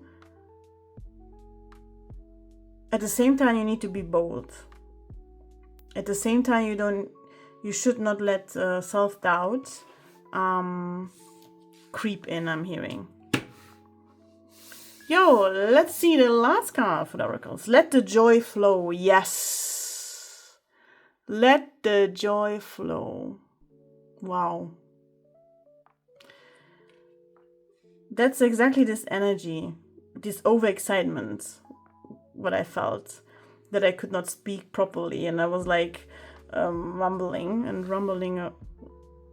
At the same time, you need to be bold. At the same time, you should not let self-doubt creep in, I'm hearing. Yo, let's see the last card for the oracles. Let the joy flow. Yes. Let the joy flow. Wow. That's exactly this energy, this overexcitement, what I felt, that I could not speak properly, and I was like rumbling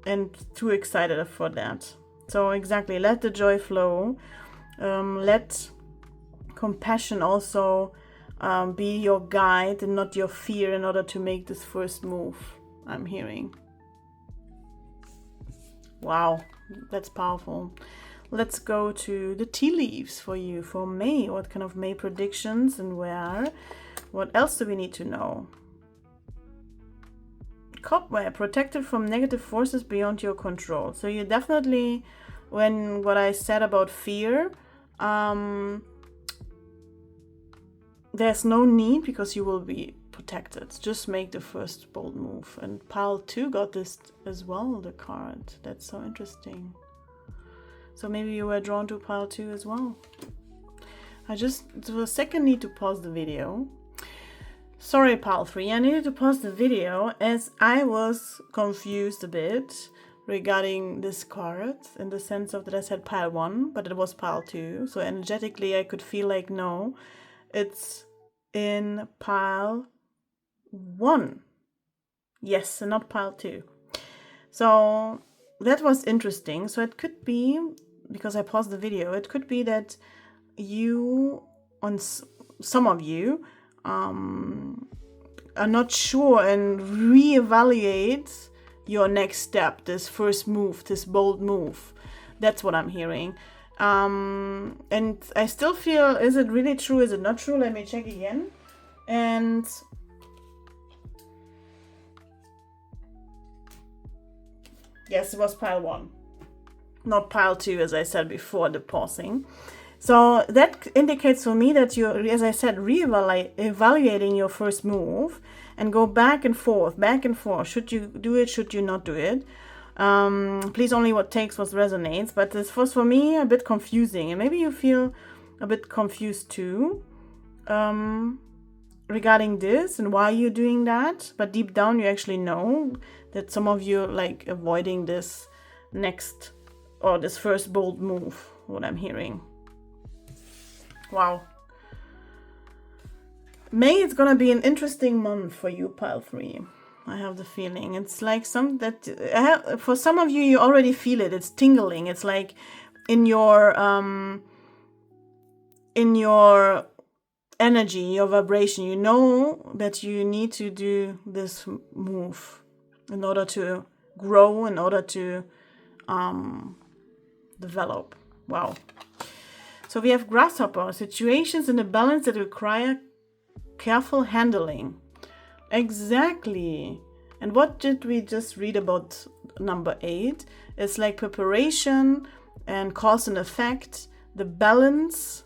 and too excited for that. So exactly, let the joy flow. Let compassion also be your guide and not your fear in order to make this first move, I'm hearing. Wow, that's powerful. Let's go to the tea leaves for you for May. What kind of May predictions and where? What else do we need to know? Cobweb, protected from negative forces beyond your control. So you definitely, when what I said about fear, there's no need, because you will be protected. Just make the first bold move. And pile 2 got this as well, the card. That's so interesting. So maybe you were drawn to pile 2 as well. I just, for a second, need to pause the video. Sorry, pile 3, I needed to pause the video as I was confused a bit regarding this card, in the sense of that I said pile 1, but it was pile 2. So energetically I could feel like, no, it's in pile 1. Yes, and not pile 2. So that was interesting. So it could be, because I paused the video, it could be that you, on some of you, are not sure and reevaluate your next step, this first move, this bold move. That's what I'm hearing. And I still feel, is it really true? Is it not true? Let me check again. And yes, it was pile 1, not pile 2, as I said before the pausing. So that indicates for me that you're, as I said, evaluating your first move and go back and forth. Should you do it? Should you not do it? Please only what takes, what resonates. But this was for me a bit confusing. And maybe you feel a bit confused too regarding this and why you're doing that. But deep down you actually know that some of you like avoiding this next or this first bold move, what I'm hearing. Wow. May is gonna be an interesting month for you, pile 3. I have the feeling it's like for some of you, you already feel it. It's tingling. It's like in your energy, your vibration. You know that you need to do this move in order to grow, in order to develop. Wow. So we have grasshopper, situations in the balance that require careful handling. Exactly. And what did we just read about number 8? It's like preparation and cause and effect, the balance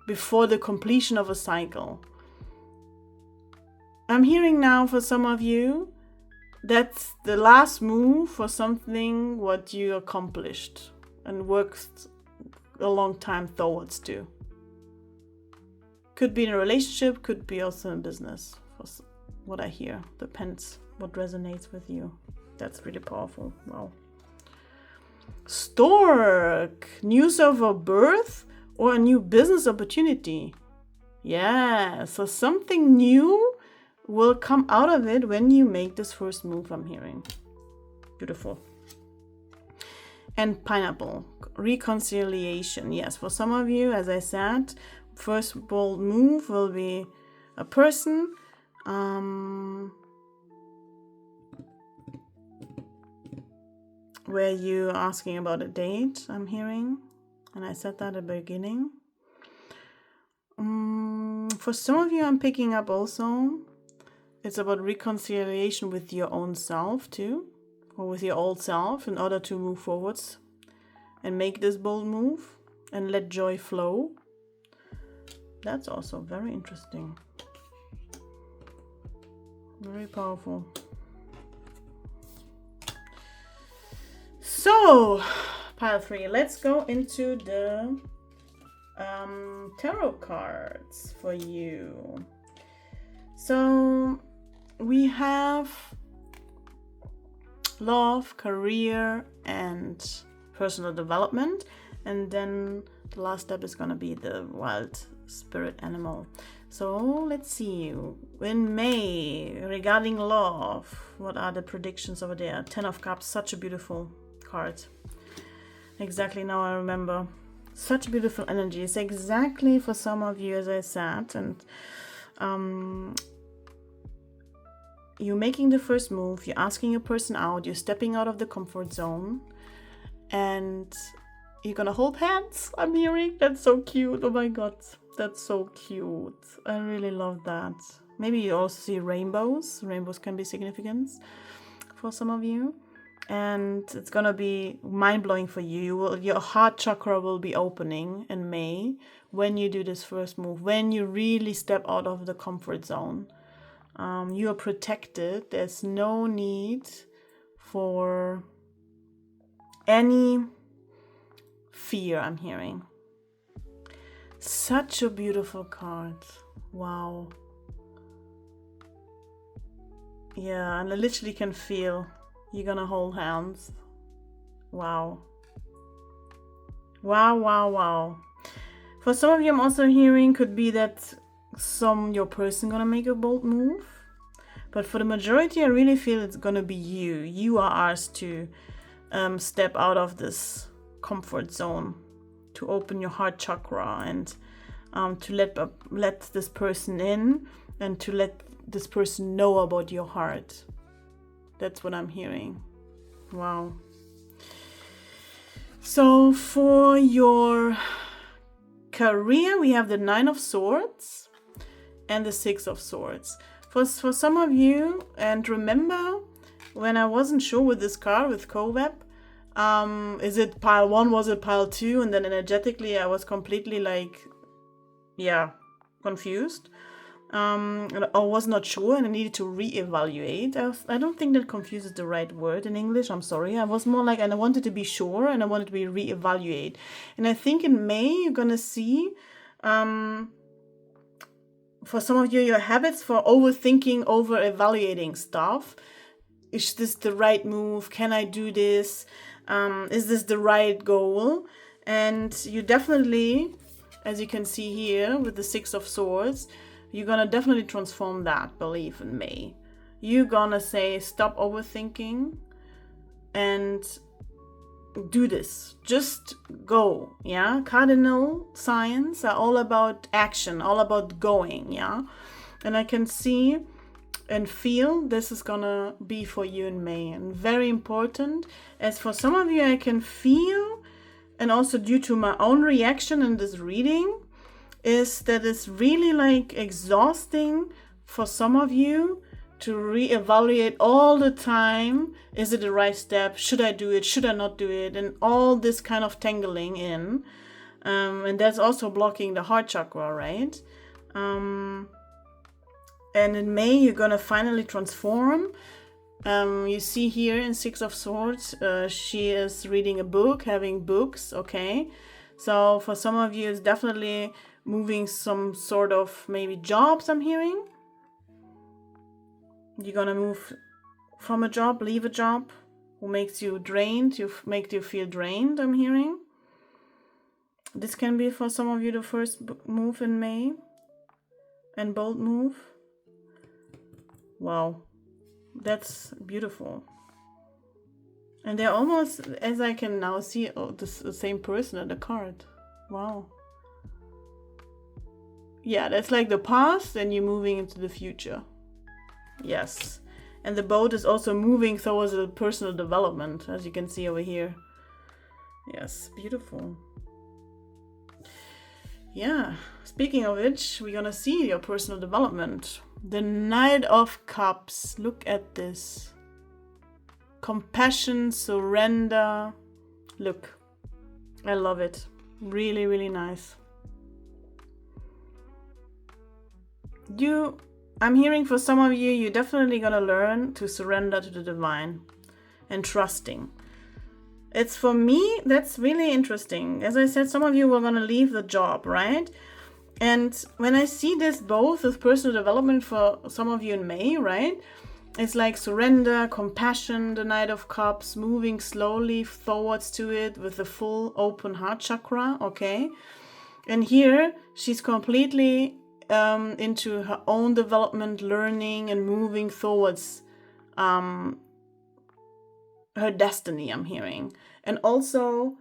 before the completion of a cycle. I'm hearing now for some of you, that's the last move for something what you accomplished and worked a long time towards to. Could be in a relationship, could be also in business. What I hear depends what resonates with you. That's really powerful. Wow. Stork, news of a birth or a new business opportunity. Yeah, so something new will come out of it when you make this first move, I'm hearing. Beautiful. And pineapple, reconciliation. Yes, for some of you, as I said, first bold move will be a person where you're asking about a date, I'm hearing. And I said that at the beginning. For some of you, I'm picking up also, it's about reconciliation with your own self too, or with your old self, in order to move forwards and make this bold move and let joy flow. That's also very interesting. Very powerful. So, pile 3, let's go into the tarot cards for you. So, we have love, career, and personal development. And then the last step is going to be the wild spirit animal. So let's see. In May, regarding love, what are the predictions over there? 10 of Cups, such a beautiful card. Exactly, now I remember. Such beautiful energy. It's exactly for some of you, as I said. And you're making the first move. You're asking your person out. You're stepping out of the comfort zone. And you're gonna hold hands, I'm hearing. That's so cute. Oh my god, that's so cute. I really love that. Maybe you also see rainbows. Rainbows can be significant for some of you. and it's gonna be mind-blowing for you. Your heart chakra will be opening in May when you do this first move, when you really step out of the comfort zone. You are protected. There's no need for any fear, I'm hearing. Such a beautiful card. Wow. Yeah, and I literally can feel you're gonna hold hands. Wow. Wow, wow, wow. For some of you, I'm also hearing could be that your person gonna make a bold move. But for the majority, I really feel it's gonna be you. You are asked to step out of this comfort zone, to open your heart chakra, and to let this person in, and to let this person know about your heart. That's what I'm hearing. Wow. So for your career, we have the 9 of Swords and the 6 of Swords. For some of you, and remember when I wasn't sure with this card, with Coveb, is it pile 1, was it pile 2? And then energetically I was completely confused. I was not sure, and I needed to reevaluate. I don't think that confused is the right word in English. I'm sorry. I was more and I wanted to be sure, and I wanted to be reevaluate. And I think in May you're gonna see, for some of you, your habits for overthinking, over evaluating stuff. Is this the right move? Can I do this? Is this the right goal? And you definitely, as you can see here with the 6 of Swords, you're gonna definitely transform that belief in May. You're gonna say, stop overthinking and do this. Just go, yeah? Cardinal signs are all about action, all about going, yeah? And I can see and feel this is gonna be for you in May. And very important, as for some of you, I can feel, and also due to my own reaction in this reading, is that it's really exhausting for some of you to reevaluate all the time. Is it the right step? Should I do it? Should I not do it? And all this kind of tangling in. And that's also blocking the heart chakra, right? And in May, you're going to finally transform. You see here in 6 of Swords, she is reading a book, having books, okay? So for some of you, it's definitely moving some sort of maybe jobs, I'm hearing. You're gonna move from a job, leave a job who makes you drained, make you feel drained, I'm hearing. This can be for some of you the first move in May, and bold move. Wow, that's beautiful. And they're almost, as I can now see, the same person in the card. Wow. Yeah, that's like the past, and you're moving into the future. Yes. And the boat is also moving towards a personal development, as you can see over here. Yes, beautiful. Yeah, speaking of which, we're gonna see your personal development. The Knight of Cups. Look at this. Compassion, surrender. Look, I love it. Really, really nice. I'm hearing for some of you, you're definitely gonna learn to surrender to the divine and trusting. It's for me, that's really interesting. As I said, some of you were gonna leave the job, right? And when I see this both with personal development for some of you in May, right? It's like surrender, compassion, the Knight of Cups, moving slowly towards to it with the full open heart chakra, okay? And here, she's completely into her own development, learning and moving towards her destiny, I'm hearing. And also,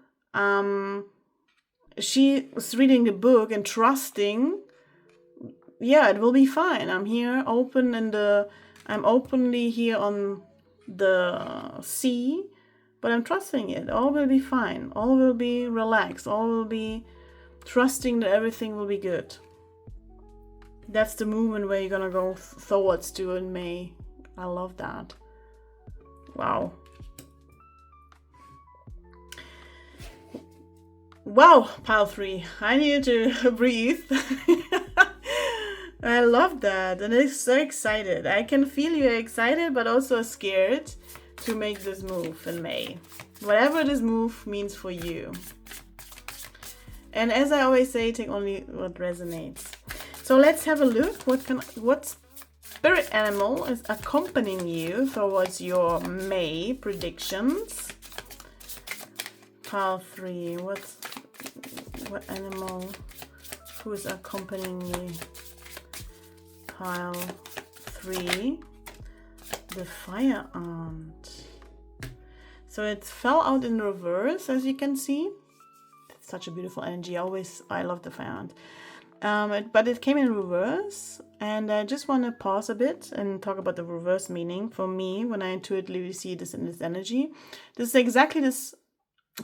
she was reading the book and trusting, yeah, it will be fine. I'm here I'm openly here on the sea, but I'm trusting it. All will be fine. All will be relaxed. All will be trusting that everything will be good. That's the movement where you're gonna go towards to in May. I love that. Wow. Wow, pile 3. I need to breathe. I love that, and I'm so excited. I can feel you're excited, but also scared to make this move in May. Whatever this move means for you. And as I always say, take only what resonates. So let's have a look. What spirit animal is accompanying you towards your May predictions? Pile 3. What animal? Who is accompanying you? Pile 3. The fire ant. So it fell out in reverse, as you can see. It's such a beautiful energy. I love the fire ant. But it came in reverse, and I just want to pause a bit and talk about the reverse meaning. For me, when I intuitively see this in this energy, this is exactly this.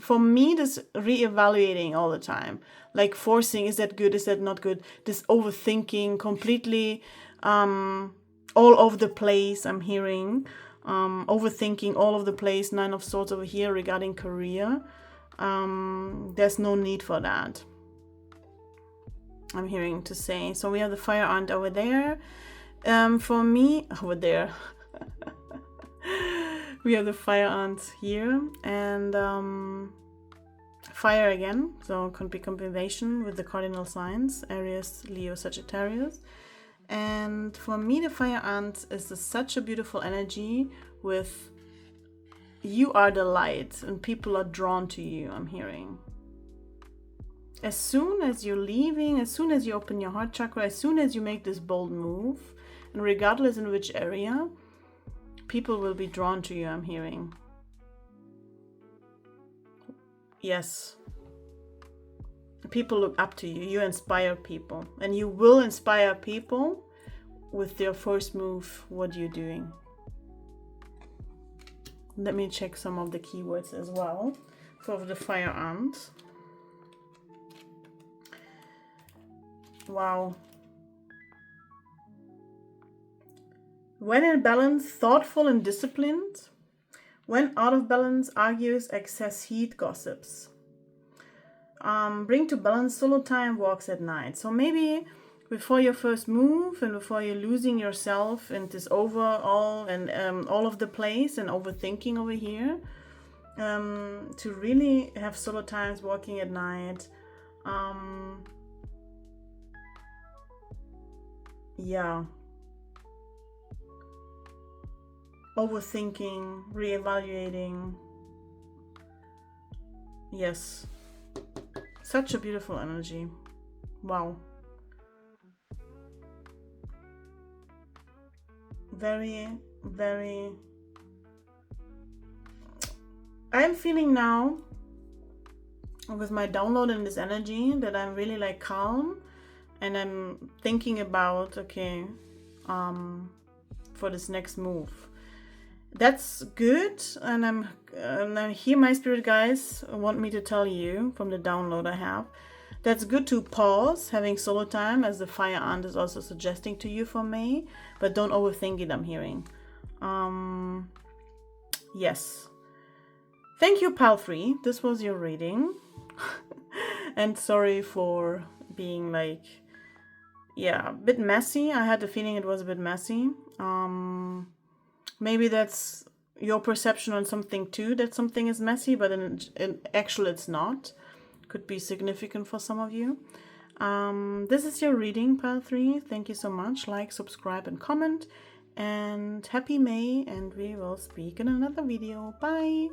For me, this re-evaluating all the time, like forcing, is that good, is that not good, this overthinking, completely all over the place. I'm hearing overthinking all over the place. 9 of Swords over here regarding career. There's no need for that, I'm hearing to say. So we have the fire ant over there. For me, over there. We have the fire ant here, and fire again, so could be combination with the cardinal signs, Aries, Leo, Sagittarius. And for me, the fire ant is such a beautiful energy with you are the light and people are drawn to you, I'm hearing. As soon as you're leaving, as soon as you open your heart chakra, as soon as you make this bold move, and regardless in which area, people will be drawn to you, I'm hearing. Yes. People look up to you. You inspire people. And you will inspire people with your first move, what you're doing. Let me check some of the keywords as well for the fire ant. Wow. When in balance, thoughtful and disciplined. When out of balance, argues, excess heat, gossips. Bring to balance, solo time, walks at night. So maybe before your first move and before you're losing yourself in this overall and all of the place and overthinking over here, to really have solo times, walking at night. Yeah. Overthinking, reevaluating. Yes. Such a beautiful energy. Wow. Very, very... I'm feeling now, with my download in this energy, that I'm really like calm. And I'm thinking about, okay, for this next move. That's good, and I hear my spirit guides want me to tell you from the download I have. That's good to pause, having solo time, as the fire ant is also suggesting to you for May, but don't overthink it, I'm hearing. Yes. Thank you, Pal 3. This was your reading. And sorry for being like, yeah, a bit messy. I had the feeling it was a bit messy. Maybe that's your perception on something too, that something is messy, but in actual it's not. Could be significant for some of you. This is your reading, Pile 3. Thank you so much. Like, subscribe, and comment. And happy May, and we will speak in another video. Bye!